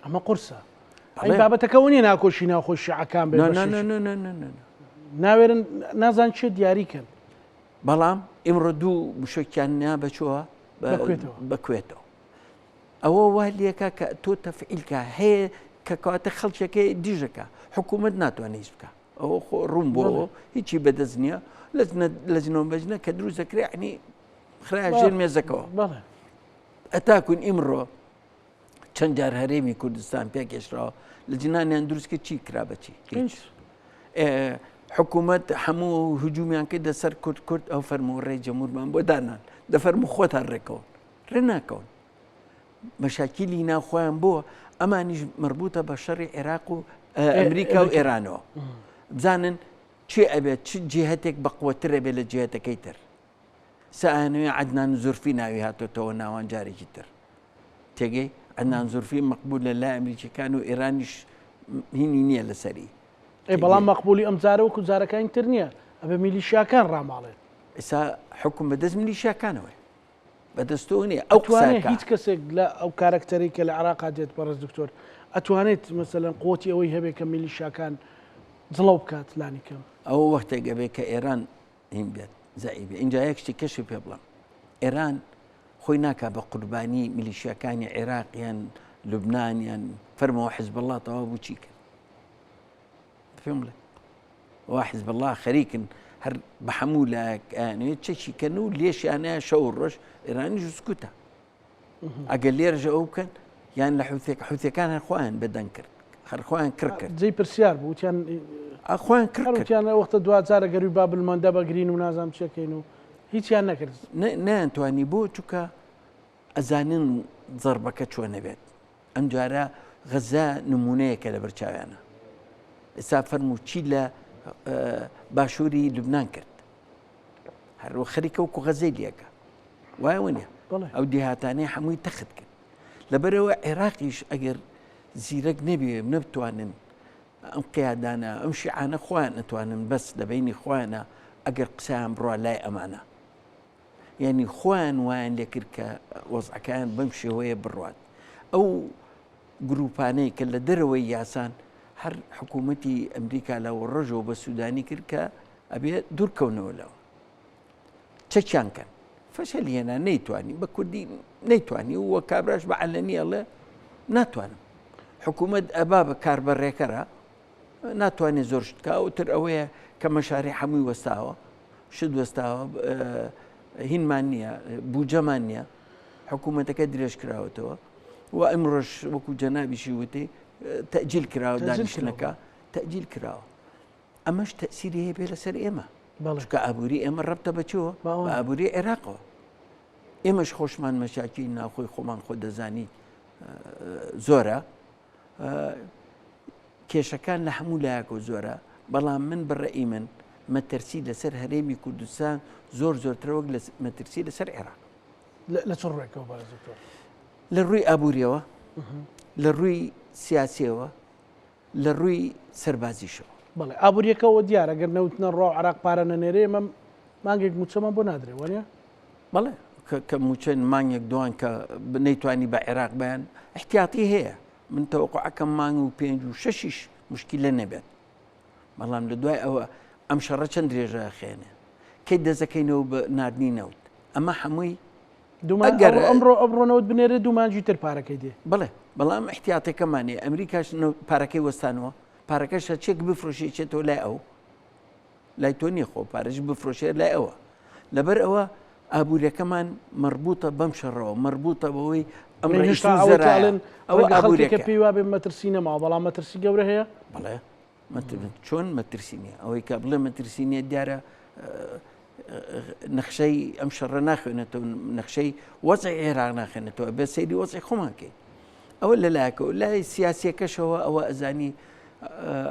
ئەمە قورسە ئەی بابەتەکەەوە نیە ناکۆشی ناوخۆش شیعەکان بێ ناوێرن نازان چێ دیاریکەن بەڵام ئێمڕۆ دوو بشۆکیان نا بەچووە بکوێتەوە ئەوە وا لێکە کە تۆ تەفعیلکە هەیە کە کەواتە خەڵکێکی دیژەکە حکوومەت ناتوانێت هیچ بکە ئەوە ڕوون بۆ هیچی بەدەست نییە لە جنۆم بەجنە کە دروست دەکرێ عنی خراە ژێر مێزەکەەوە ئەتاکوون ئیمڕۆ چەند جار هەرێمی کوردستان پێکێشراوە لە جنانیان دروستکە چی کرا بەچی حکوومەت هەموو هجوومیان کرد لەسەر کورد ئەو فەرمو ڕێی جەمهورمان بۆ دانان دەفەرمو خۆتان ڕێکەوە ڕێ ناکەون مەشاکیلی ناوخۆیان بووە ئەمانیش مربوطە بە شەڕی عێراق و ئەمریکا و ئێرانەوە بزانن چێ ئەبێت چ جێهەتێک بەقوەترە بێت لە جێهەتەکەی تر سەئانوێ عەدنان زورفی ناوی هاتۆتەوە ناوان جارێکی تر تێگەی عەدنان زورفی مەقبول لە لای ئەمریکیەکان و ئێرانیش هینی نییە لەسەری بەڵام مەقبولی ئەم جارە وەکو جارەکانی تر نییە ئەبێ میلیشیاکان ڕاماڵێن ئێستا حکوم بەدەست میلیشیاکانەوەی بەدەستەوە نیە ئەو توانێت هیچ کەسێک لە ئەو کارکتەری کە لە عێراقا دێت بەڕێز دکتۆر ئەتوانێت مەسەلەن قوتی ئەوەی هەبێت کە میلیشیاکان جڵەو بکات لانی کەم ئەو وەختێک ئەبێت کە ئێران هین بێت زەعیبێ اینجا یەک شتی کەشی پێ بڵم ئێران خۆی ناکات بە قوربانی میلیشیاکانی عێراقیان لوبنانیان فەرمەوە حزب الله تەواو بوو چی کرد پێم بڵێ وا حزب الله خەریکن هەر بە هەموو لایەکانوێت چەکی کەن و لێشیانەیە شەو ڕۆژ ئێرانیش سکوتە ئەگەر لێرەژە ئەو بکەن یان لە حوتەکان هەر خۆیان بەدەنگ کرد هەر خۆیان کرد جێی پرسیار بوو وتیان خۆیان کردیان وەختە دوجارە گەروی بابلمەندە بەگرین و نازام چەکەین و هیچیان نەکرد نەیانتوانی بۆ چووکە ئەزانن زەربەکە چۆنە بێت ئەم جارە غەزا نمونەیەکە لە بەرچاویانە ئێستا فەرموو چی لە باشووری لوبنان کرد هەروە خەریکە وەکو غەزەی لێکە وایە نیە ئەو دیهاتانەی هەمووی تەخت کرد لەبەرەوە عێراقیش ئەگەر زیرەک نەبێ نەبتوانن ئەم قیادانە ئەم شیعانە خۆیان نەتوانن بەس لە بینی خۆیانە ئەگەر قسەیان بڕوا لای ئەمانە یعنی خۆیان وایان لێ کرد کە وەزعەکان بەم شێوەیە بڕوات ئەو گروپانەی کە لە دەرەوەی یاسان هەر حکوومەتی ئەمریکا لەوە ڕۆژەوە بە سوودانی کرد کە ئەبێ دوورکەونەوە لەوە چەکیان کەن فەشەل هێنا نەیتوانی بە کوردی نەیتوانی وە کابراش بە عەلەنی ئەڵێ ناتوانم حکوومەت ئەبا بە کاربەڕێکەرە ناتوانێت زۆر شتکە ئەوتر ئەوەیە کە مەشاری هەمووی وەستاوە شت وەستاوە هینمان نییە بوجەمان نییە حکوومەتەکە درێژ کراوەتەوە و ئەمڕۆژ وەکو جەنابیشی وتی تەجیل کراوە دانیشتنەکە تەجیل کراوە ئەمەش تەسیری هەیە بێ لەسەر ئێمە چکە ئابووری ئێمە ڕەبتە بەچەوە بە ئابووری عێراقەوە ئێمەش خۆشمان مەشاکی ناخۆی خۆمان خۆ دەزانیت زۆرە کێشەکان لە هەموو لایەکە زۆرە بەڵام من بەڕێی من مەترسی لەسەر هەرێمی کوردستان زۆر زۆرتر وەک مەترسی لەسەر عێراق لە چ ڕێکەوە بەڕێز دکتۆر لە ڕووی ئابووریەوە لە ڕووی سیاسیەوە لە ڕووی سەربازیشەوە بەڵێ ئابوووریەکەەوە دیارە گەر نەوتنە ڕۆ عراق پارە نەنێرێ ئەمە مانگێک موچەمە بۆ نادرێ وانە بەڵێ کە موچەن مانگێک دوان کە نەیتوانی بە عێراق بەیان احتیاطی هەیە من تەوەقعەکەم مانگ و 5 و 6 مشکلە نەبێت بەڵام لە دوای ئەوە ئەم شەڕە چەند درێژە خێنێ کەی دەزەکەینەوە بە نردنی نەوت ئەمە هەمووی ئەمڕۆنەوت بنێرە دوومانجی تر پارەکەی دێ بڵێ بەڵام احتیاطەکەمانێ ئەمریکاش پارەکەی وەستانەوە پارەکەش چێک بفرۆشی چێتەوە لای ئەو لای تۆ نیە خۆ پارەش بفرۆشێ لای ئەوە لەبەر ئەوە ئابوووریەکەمان مربوطە بەم شەڕەوە مربوطە بەوەی ئەم ئەوەکە پێی وابێ مەترسی نەماوە بەڵام مەترسی گەورە هەیە بڵێ چۆن مەترسی نیە ئەوەی کە بڵێ مەترسی نیە دیارە نەخشەی ئەم شەڕە ناخوێنێتەوە نەخشەی وەزعی عێراق ناخێنێتەوە بێ سەیری وەزعی خۆمانکەین ئەوە لە لایەکەوە لای سیاسیەکەشەوە ئەوە ئەزانی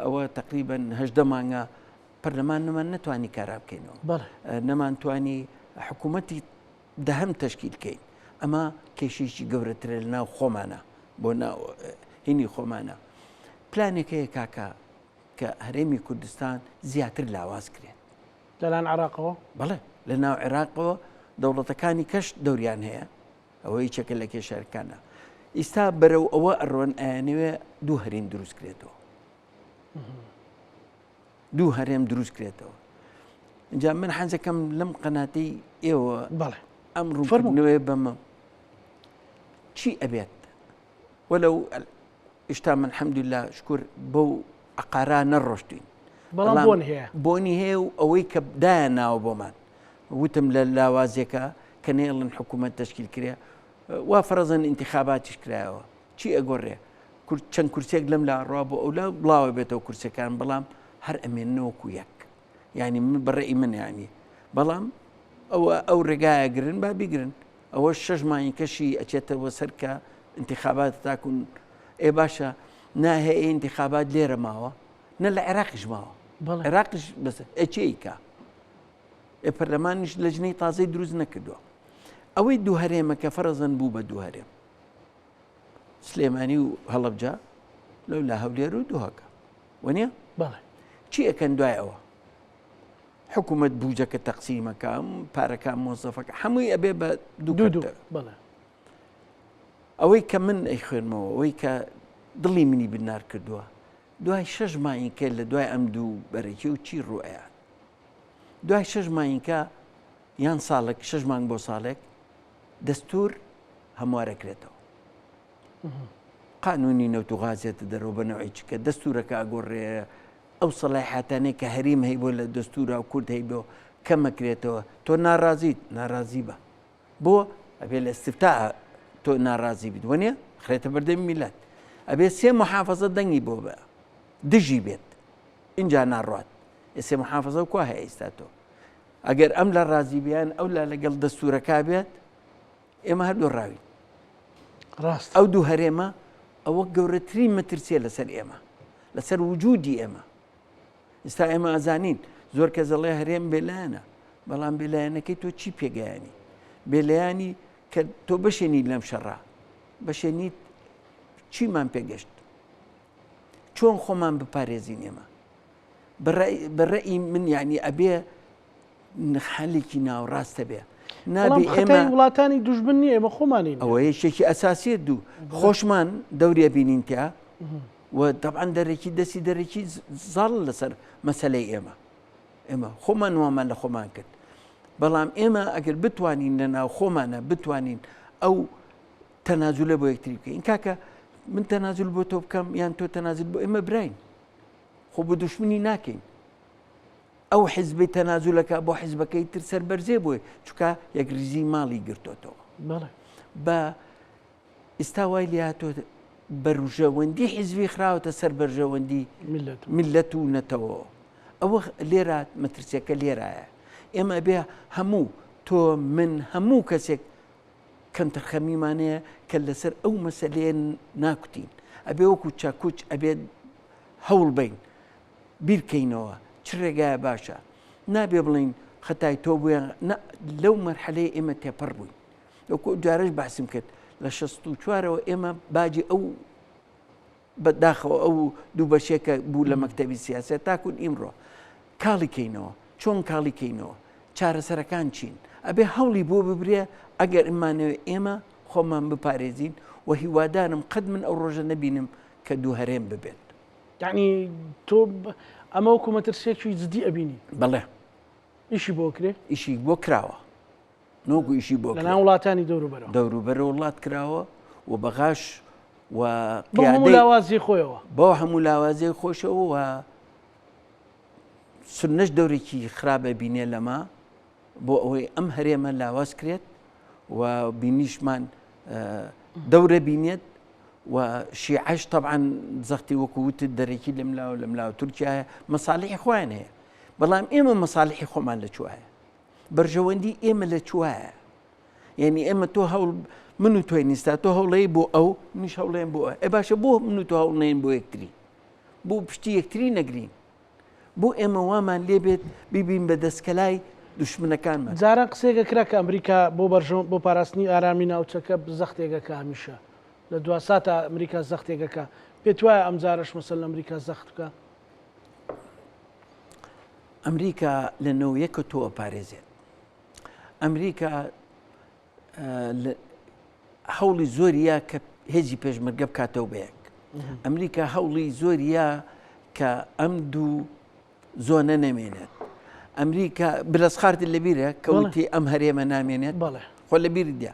ئەوە تقریبا 18 مانگە پەرلەمانمان نەتوانی کارا بکەینەوە نەمانتوانی حکوومەتی دەهەم تەشکیلکەین ئەمە کێشێکی گەورەترە لە ناو خۆمانە بۆ هینی خۆمانە پلانێکەیە کاکە کە هەرێمی کوردستان زیاتر لاواز کرێت لەلاەن عراقەوە بەڵێ لە ناو عێراقەوە دەوڵەتەکانی کەش دەوریان هەیە ئەوەی چەکە لە کێشارەکانە ئیستا بەرەو ئەوە ئەڕۆن ئەیانەوێ دوو هەرێم دروست کرێتەوە دوو هەرێم دروست کرێتەوە اینجا من حەزەکەم لەم قەناتەی ئێوە ئەم ڕوونکردنەوەی بەمە چی ئەبێت وەلەو ئشتا من الحەمدولله شکر بەو عقارا نەڕۆشتین بەڵام بۆنی هەیە و ئەوەی کە دایە ناوە بۆمان وتم لە لاوازێکە کە نێڵن حکوومەت تەشکیل کرێ وا فەرەزەن ئینتیخاباتیش کرایەوە چی ئەگۆڕێ چەند کورسێک لەم لا ڕوا بۆ ئەو لا بڵاوە بێتەوە کورسەکان بەڵام هەر ئەمێننەوەکو یەک ینی من بەڕێی من ینی بەڵام ئەو ڕێگایە گرن با بیگرن ئەوە 6 مانگی کەشی ئەچێتەوە سەرکە ئینتیخابات تاکون ئێ باشە ناهەیە ئینتیخابات لێرە ماوە نە لە عێراقیش ماوە عێراقیش بەس ئەچیکە پەرلەمانیش لەجنەی تازەی دروست نەکردووە ئەوەی دوو هەرێمە کە فەرەزەن بوو بە دوو هەرێم سلێمانی و هەڵەبجا لەو لا هەولێر و دووهەکە وەنیە چی ئەکەن دوای ئەوە حکوومەت بوجەکە تەقسیمەکەم پارەکان مۆزەفەکە هەمووی ئەبێ بە دوو ئەوەی کە من ئەی خوێنمەوە ئەوەی کە دڵی منی بنار کردووە دوای 6 مانگیکە لە دوای ئەم دوو بەرەکی و چی ڕوئەیە دوای 6 مانگیکە یان ساڵێک 6 مانگ بۆ ساڵێک دەستور هەموارەکرێتەوە قانونی نەوت و غازێتە دەرەوە بەنەوەی چکە دەستورەکە ئاگۆڕێ ئەو سەلاحیاتانەی کە هەریم هەی بۆ لە دەستورا و کورد هەی بۆ کەمەکرێتەوە تۆ ناڕازیت ناڕازی بە بۆ ئەبێ لە استفتا تۆ ناڕازی بیت وەنیە خرێتە بەردەمی میلات ئەبێ 3 محافەزە دەنگی بۆ بە دژی بێت اینجا ناڕات 3 محافەزە و کوا هەیە ئێستا تۆ ئەگەر ئەم لە ڕازی بیان ئەو لا لەگەڵ دەستورەکە بێت ئێمە هەردوو ڕاوین ڕاست ئەو دوو هەرێمە ئەوە گەورەترین مەترسیە لەسەر ئێمە لەسەر وجودی ئێمە ئێستا ئێمە ئەزانین زۆر کە زەڵێ هەرێم بێلایەنە بەڵام بێلایەنەکەی تۆ چی پێگەیانی بێلایانی کە تۆ بەشێنیت لەم شەڕا بەشێنیت چیمان پێگەشت چۆن خۆمان بپارێزین ئێمە بەڕێی من یعنی ئەبێ حەلێکی ناوڕاستە بێ نابێ ئێمە وڵاتانی دوژمن نیە ئێمە خۆمانین ئەوە یەکێکی ئەساسیە دوو خۆشمان دەورێ بینینتیا و طبعا دەرێکی دەستی دەرێکی زاڵ لەسەر مەسەلەی ئێمە خۆمان وامان لە خۆمان کرد بەڵام ئێمە ئەگەر بتوانین لە ناو خۆمانە بتوانین ئەو تەنازولە بۆ یەکتری بکەین کاکە من تەنازل بۆ تۆ بکەم یان تۆ تەنازل بۆ ئێمە براین خۆ بە دوشمنی ناکەین ئەو حیزبی تەنازولەکە بۆ حیزبەکەی تر سەربەرزێ بووێ چکە یەک ریزی ماڵی گرتوتەوە بە ئێستا وای لێ هاتۆ بەڕژەوەندی حیزبی خراوەتە سەر بەرژەوەندی میلەت و نەتەوە ئەوە لێرە مەترسیەکە لێرایە ئێمە بێ هەموو تۆ من هەموو کەسێک کەمتەرخەمیمانەیە کە لەسەر ئەو مەسەلەیە ناکوتین ئەبێ وەکو چاکوچ ئەبێت هەوڵ بین بیرکەینەوە چ ڕێگایە باشە نابێ بڵین خەتای تۆ بووە لەو مەرحەلەیە ئێمە تێپەڕ بووین وەکو جارش باسم کرد لە 64ەوە ئێمە باجی ئەو بەداخەوە ئەو دوو بەشێکە بوو لە مەکتەبی سیاسەت تاکوون ئیمڕۆ کاڵی کەینەوە چۆن کاڵی کەینەوە چارەسەرەکان چین ئەبێ هەوڵی بۆ ببرێ ئەگەر ئمانەوە ئێمە خۆمان بپارێزین و هیوادارم قەت من ئەو ڕۆژە نەبینم کە دوو هەرێم ببێت یعنی تۆ ئەمە وەکو مەترسێکی جدی ئەبینی بەڵێ ئیشی بۆ کرێ ئیشی بۆ کراوە نۆگو ئیشی بۆ لەناو وڵاتانی دەوروبەرەوە دەوروبەرە وڵات کراوە و بەغاش و هەموو لاوازی خۆیەوە بۆ هەموو لاوازەی خۆشەوە و سنەش دەورێکی خراپە بینێ لەما بۆ ئەوەی ئەم هەرێمە لاواز کرێت و بینیشمان دەورە بینێت و شیعەش طبعا زەختی وەکو وتت دەرێکی لەملاو تورکیایە مەساڵحی خۆیان هەیە بەڵام ئێمە مەساڵحی خۆمان لە چوایە بەرژەوەندی ئێمە لە چوایە یعنی ئێمە تۆ هەوڵ من و تۆی نیستا تۆ هەوڵەیە بۆ ئەو منیش هەوڵێن بۆ ئەو باشە بۆ من و تۆ هەوڵنێن بۆ یەکتری بۆ پشتی یەکتری نەگرین بۆ ئێمە وامان لێبێت بیبین بە دەستکەلای دوشمنەکانمان جاران قسێکە کرا کە ئەمریکا بۆ پاراستنی ئارامی ناوچەکە زەختێکەکە هەمیشە لە دو ساتە ئەمریکا زەختێکەکە پێت وایە ئەم جارش مەسەل لە ئەمریکا زەخت بکە ئەمریکا لە نەوەیەکە تۆ پارێزێت ئەمریکا هەوڵی زۆریە کە هێزی پێشمەرگە بکاتەوە بەیەک ئەمریکا هەوڵی زۆریە کە ئەم دوو زۆنە نەمێنێت ئەمریکا برەسخارتی لەبیرە کەوتی ئەم هەرێمە نامێنێت خۆ لەبیری دیا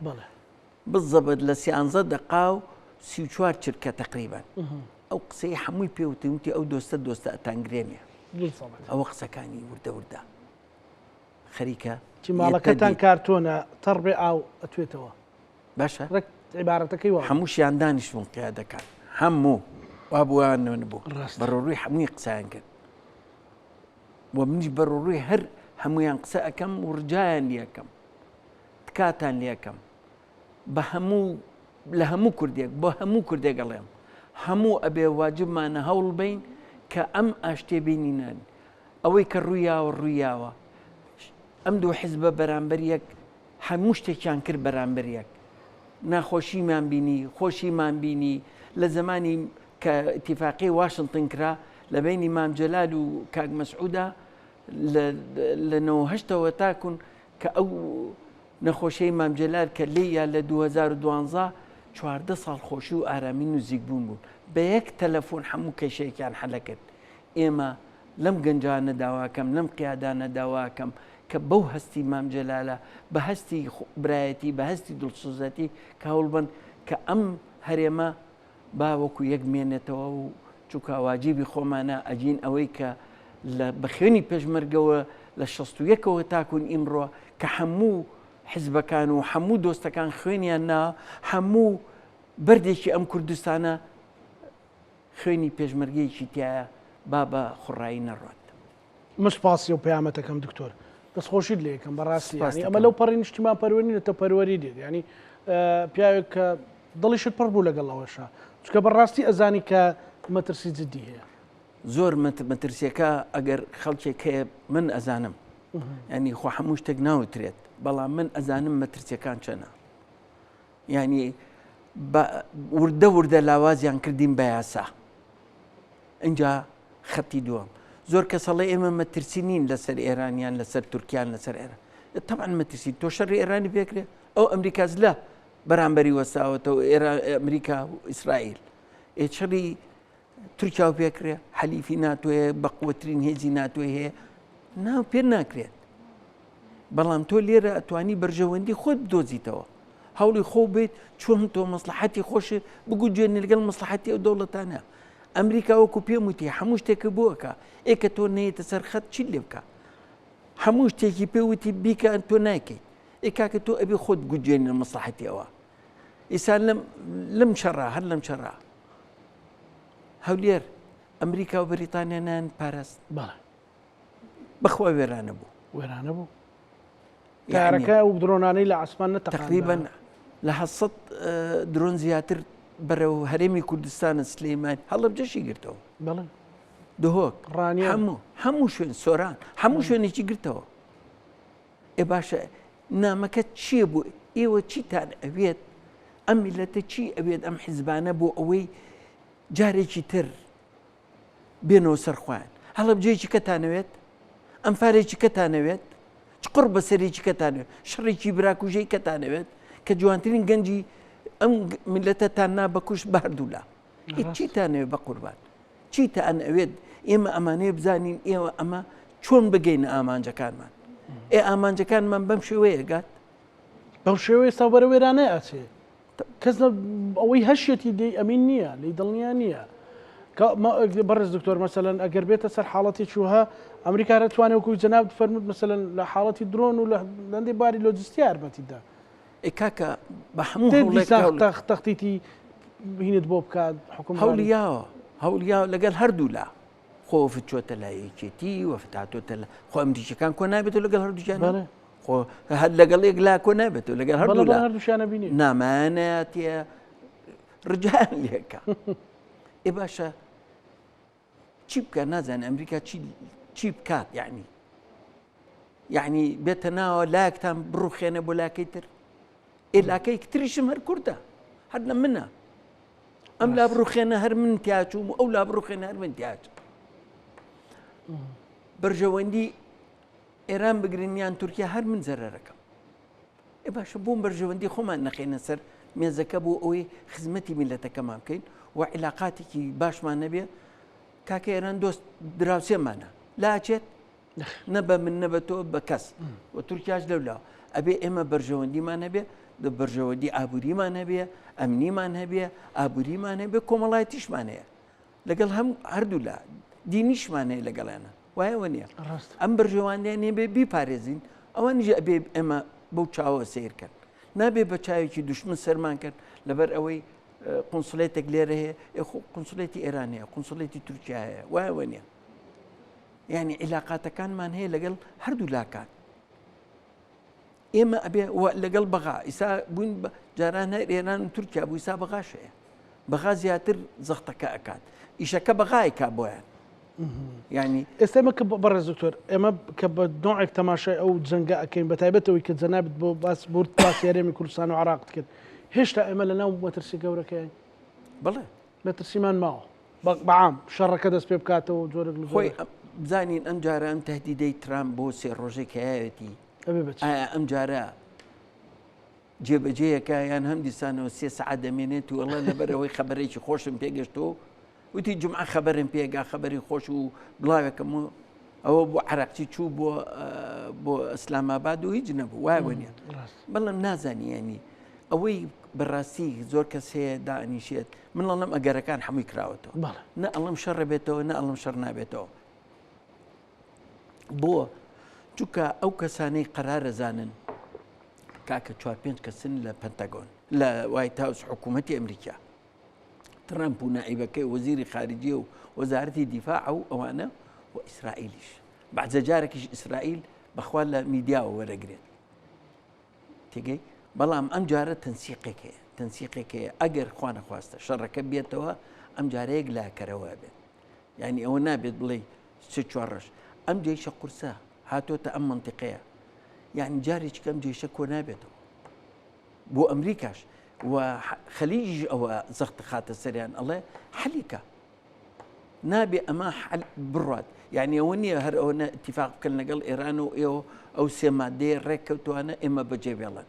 بزەبت لە 13 دقا و 34 چرکە تقریبان ئەو قسەی هەمووی پێوتیوتی ئەو دۆستە ئەتانگرێنێ ئەوە قسەکانی وردە خەریکە ماڵەکەتان کارتۆنە تەڕبێ ئاو ئەتوێتەوە باشە عیبارەتەکەی وە هەموو شیان دانیشتون قیادەکان هەموو وا بووان بوو بەڕۆڕووی هەمووی قسەیان کرد و منیش بەڕۆڕووی هەر هەمویان قسە ئەەکەم و ڕجایان لەکەم تکاتان لەکەم بە هەموو لە هەموو کوردێک بۆ هەموو کوردێک گەڵێم هەموو ئەبێ واجبمانە هەوڵ بین کە ئەم ئاشتێ بینینان ئەوەی کە ڕوویاوە ئەم دوو حیزبە بەرامبەر یەک هەموو شتێکیان کرد بەرامبەر یەک ناخۆشیمان بینی خۆشیمان بینی لە زمانی کە ئیتیفاقی واشنگتن کرا لە بینی مام جەلال و کاک مەسعودا لە 1970ەوە تاکون کە ئەو نەخۆشیی مام جەلال کە لێیە لە 2012 14 ساڵ خۆشی و ئارامی نزیک بوون بە یەک تەلەفۆن هەموو کێشەیەکیان حەلە کرد ئێمە لەم گەنجانە داواکەم لەم قیادانە داواکەم کە بەو هەستی مام جەلالە بە هەستی برایەتی بە هەستی دڵسوزەتی کە هەوڵبن کە ئەم هەرێمە با وەکو یەک مێنێتەوە و چووکە واجیبی خۆمانە ئەجین ئەوەی کە لە بەخێنی پێشمەرگەوە لە 61ەوە تاکوون ئیمڕۆ کە هەموو حیزبەکان و هەموو دۆستەکان خوێنیان نا هەموو بەردێکی ئەم کوردستانە خوێنی پێشمەرگەیەکی تایە با بە خوڕایی نەڕات مشپاسی و پەیامەتەکەم دکتۆر دەستخۆشیت لێ یەکەم بەڕاستی ئەمە لەو پەڕی نیشتیمان پەروەرینێتە پەروەری دێت ینی پیاوێک کە دڵیشت پڕ بوو لەگەڵ ئەوەشە چکە بەڕاستی ئەزانی کە مەترسی جدی هەیە زۆر مەترسیەکە ئەگەر خەڵکێک هەیە من ئەزانم ینی خۆ هەموو شتێک ناوترێت بەڵام من ئەزانم مەترسیەکان چەنە ینی وردە لاوازیان کردین بە یاسا اینجا خەتی دووەم زۆر کەسەڵی ئێمە مەترسی نین لەسەر ئێرانیان لەسەر تورکیان لەسەر ئێران طبعا مەترسی تۆ شەڕی ئێرانی پێکرێ ئەو ئەمریکاز لە بەرامبەری وەساوەتەوە ئەمریکا و ئیسرائیل شەڕی تورکیا و پێکرێ حەلیفی ناتوێ بەقوترین هێزی ناتوێ هەیە ناو پێ ناکرێت بەڵام تۆ لێرە ئەتوانی بەرژەوەندی خۆت بدۆزیتەوە هەوڵی خۆ بێت چۆن تۆ مەسلحەتی خۆشی بگو جوێنی لەگەڵ مەسلحەتی ئەو دەوڵەتانە. ئەمریکا وەکو پێم وتی هەموو شتێکە بووەکە ئێکە تۆ نەیەتە سەر خەت چی لێ بکە، هەموو شتێکی پێوتی بیکە تۆ ناکەیت، ئێکاکە تۆ ئەبێ خۆت گوجێنی مەسلحەتی ئەوە. ئیسا لەم شەڕا هەر لەم شەڕا هەولێر ئەمریکا و بەریتانیا نان پاراست بەخوا وێرانە بوو وێرانە بوو کارەکە و درۆنانەی لە ئاسمان تقریباً لە 100 درۆن زیاتر بەرەو هەرێمی کوردستانە سلەیمان هەڵەبجەشی گرتەوە دهۆک هەموو شوێن سۆران هەموو شوێنێکی گرتەوە. ئێ باشە نامەکە چییە بوو؟ ئێوە چیتان ئەوێت؟ ئەم میلەتە چی ئەوێت ئەم حیزبانە بۆ ئەوەی جارێکی تر بێنەوە سەرخوایان؟ هەڵەبجەیەکی کەتانەوێت؟ ئەمفارێکی کەتانەوێت؟ چ قڕ بەسەرێکی کەتانەوێت؟ شەڕێکی براکوژەی کەتانەوێت کە جوانترین گەنجی ئەم میلەتەتان نا بەکوش باردوولا. چیتانەوێت بە قوربان؟ چیتان ئەوێت ئێمە ئەمانەیە بزانین ئێوە ئەمە چۆن بگەینە ئامانجەکانمان؟ ئامانجەکانمان بەم شێوەیە گات بەو شێوەیە ئێستا بەرە وێرانەیە ئاچێ کەس ئەوەی هەشێتی دەی ئەمین نییە لی دڵنیان نییە. بەڕێز دکتۆر مەسەلەن ئەگەر بێتە سەر حاڵەتی چووها ئەمریکا دەتوانێت وەکو جەناب فەرمووت مەسەلەن لە حاڵەتی درۆن و لە لەندەی باری لۆجستیە یارمەتیدا کاکە بە هەموو تەختیتی بینت بۆ بکات حکومت هەوڵیا لەگەڵ هەردوو لا خۆ فتچۆتە لای یەکێتی وەفتاتۆتە لە خۆ ئەمریکیەکان کۆ نابێتەوە لەگەڵ هەردووشیان خۆ هەر لەگەڵ یەک لا کۆ نابێتەوە لەگەڵ هەردووشیانە بینی نامانەتە ڕجان لێکە. ئێ باشە چی بکە نازانێت ئەمریکا چی بکات؟ یعنی بێتە ناوە لاکتان بڕوخێنە بۆ لاکەی تر ئێلاکەی تریشم هەر کووردە هەر لە منە ئەم لا بڕوخێنە هەر من تیاچوم و ئەو لا بڕوخێنە هەر من تیاچ. بەرژەوەندی ئێران بگرنیان تورکیا هەر من زەرەرەکەم. ئێ باشە بۆم بەرژەوەندی خۆمان نەخێنە سەر مێزەکە بۆ ئەوەی خزمەتی میلەتەکەمان بکەین و عیلاقاتێکی باشمان نەبێ. کاکە ئێران دۆست دراوسێمانە لاچێت نەبە من نەبە تۆ بە کەس و تورکیاش لەولا ئەبێ ئێمە بەرژەوەندیمان هەبێ بەرژەوەندی ئابووریمان هەبێ ئەمنیمان هەبێ ئابووریمان هەبێ کۆمەڵایەتیشمان هەیە لەگەڵ هەردوو لا دینیشمان هەیە لەگەڵیانە وایەوە نییە. ئەم بەرژەوەندیان هێ بێ بیپارێزین ئەوە نیژە ئەبێ ئێمە بەو چاوە سیرکەن نابێ بە چاوێکی دوشمن سەرمان کرد لەبەر ئەوەی قونسڵێتێک لێرە هەیە قونسڵێتی ئێران هەیە قونسڵێتی تورکیا هەیە وایەوە نییە. یعنی عیلاقاتەکانمان هەیە لەگەڵ هەردوو لاکان. ئێمە ئەبێ لەگەڵ بەغا ئیسا بووین جاران هەر ئێران و تورکیا بوو ئیسا بەغاش هەیە بەغا زیاتر زەختەکە ئەکات ئیشەکە بەغایکا بۆیان. یعنی ئێستا ئێمە کە بەڕێز دکتۆر ئێمە کە بە نوعێک تەماشای ئەو جەنگە ئەەکەین بە تایبەتەوەی کە جەنابێت بۆ باس بورد باسی هەرێمی کوردستان و عێراق کرد هێشتا ئێمە لە ناو مەترسی گەورەکەیان بەڵێ مەترسیمان ماوە بەعام شەڕەکە دەست پێ بکاتەوە جۆرێک خۆی بزانین ئەم جارە ئەم تەهدیدەی ترامپ بۆ سێ ڕۆژێک هەیەتی ئایا ئەم جارە جێبەجێیەکە یان هەم دیسانەوە 3 سەعات دەمێنێت و وەڵا لەبەرەوەی خەبەرێکی خۆشم پێگەشتەوە وتی جمعە خەبەرم پێگا خەبەری خۆش و بڵاوێکم ئەوە بۆ عراقچی چوو بۆ ئەسلاماباد و هیچ نەبوو وایە نیە. بەڵام نازانی ینی ئەوەی بەڕاستی زۆر کەس هەیە دائنیشێت من ئەڵەم ئەگەرەکان هەمووی کراوەتەوە نە ئەڵەم شەڕە بێتەوە نە ئەڵەم شەڕ نابێتەوە. بۆ چونکە ئەو کەسانەی قەرارەزانن کاکە 4-5 کەسن لە پەنتاگۆن لە وایت هاوس حکوومەتی ئەمریکا ترامپ و نائیبەکەی وەزیری خارجیە و وەزارەتی دیفاع و ئەوانە و ئیسرائیلیش بەعزە جارێکیش ئیسرائیل بەخوا لە میدیاوە وەرەگرێت تێگەی. بەڵام ئەم جارە تەنسیقێک هەیە ئەگەر خوا نەخواستە شەڕەکە بێتەوە ئەم جارەیەک لاکەرەوە بێت. یعنی ئەوە نابێت بڵێ 3-4 ڕۆژ ئەم جێشە قورسە هاتۆتە ئەم منتیقەیە یعنی جارێکی کەم جێشە کۆ نابێتەوە بۆ ئەمریکاش و خەلیجیش ئەوە زەختە خاتە سەریان ئەڵێ حەلیکە نابێ ئەمە بڕات. یعنی ئەوە نییە هەر ئەوە ئیتیفاق بکەن لەگەڵ ئێران و ئێوە ئەو سێ مادەیە ڕێککەوتوانە ئێمە بەجێ بێڵن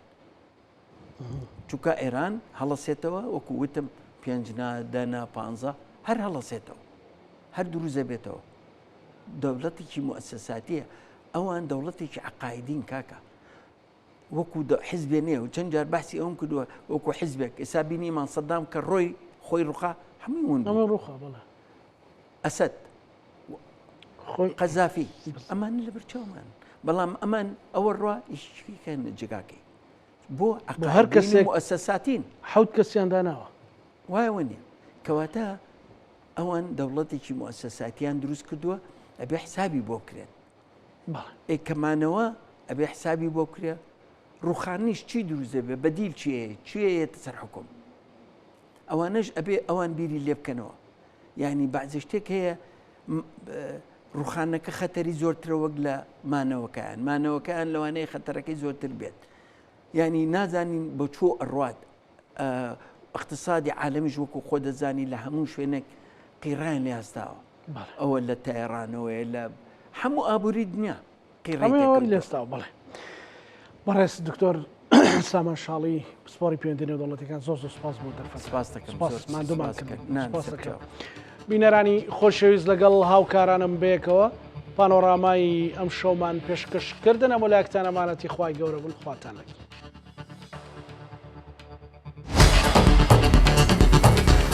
چونکە ئێران هەڵەسێتەوە وەکو وتم 5-10-15 هەر هەڵەسێتەوە هەر دروزە بێتەوە. دەوڵەتێکی موسساتیە ئەوان دەوڵەتێکی عقایدین کاکە وەکو حیزبێ نییە و چەند جار باسی ئەوم کردووە وەکو حیزبێک ئێستا بینیمان سەدام کە ڕۆی خۆی ڕوخا هەمووی ئەمە ڕوخە بڵێ ئەسد قەزافی ئەمان لە بەرچاومان بەڵام ئەمان ئەوە ڕوا ئیشکەن جگاکەی بۆ هەر کەسێک مؤسساتین حەوت کەسیان داناوە وایەوە نیە کەواتە ئەوان دەوڵەتێکی مؤسساتیان دروست کردووە ئەبێ حسابی بۆ کرێت ئێکەمانەوە ئەبێ حسابی بۆ کرێ ڕوخانیش چی دروزە بێ بەدیل چیەیەتە سەر حکوم ئەوانەش ئەبێ ئەوان بیری لێ بکەنەوە یعنی بەعزە شتێک هەیە ڕوخانەکە خەتەری زۆرترە وەک لە مانەوەکەیان لەوانەیە خەتەرەکەی زۆرتر بێت یعنی نازانین بۆ چۆ ئەڕوات اقتصادی عالمیش وەکو خۆ دەزانی لە هەموو شوێنێک قیڕان لێ هەستاوە ئەوە لە تایڕانەوەی لە هەموو ئابووری دنیا قیڕان لێستاوە بڵێ بەڕێز دکتۆر سامان شاڵی سپۆری پەیوەندی نێودەوڵەتیەکان زۆر سوپاس بۆ دەرفەت سپاس دەکەم مادومان کرد بینەرانی خۆشەویست لەگەڵ هاوکارانم بەیەکەوە پانۆڕامای ئەم شەومان پێشکەشکردن ئەم وەلایەکتان ئەمانەتی خوای گەورە بن خواتان لەگەڵ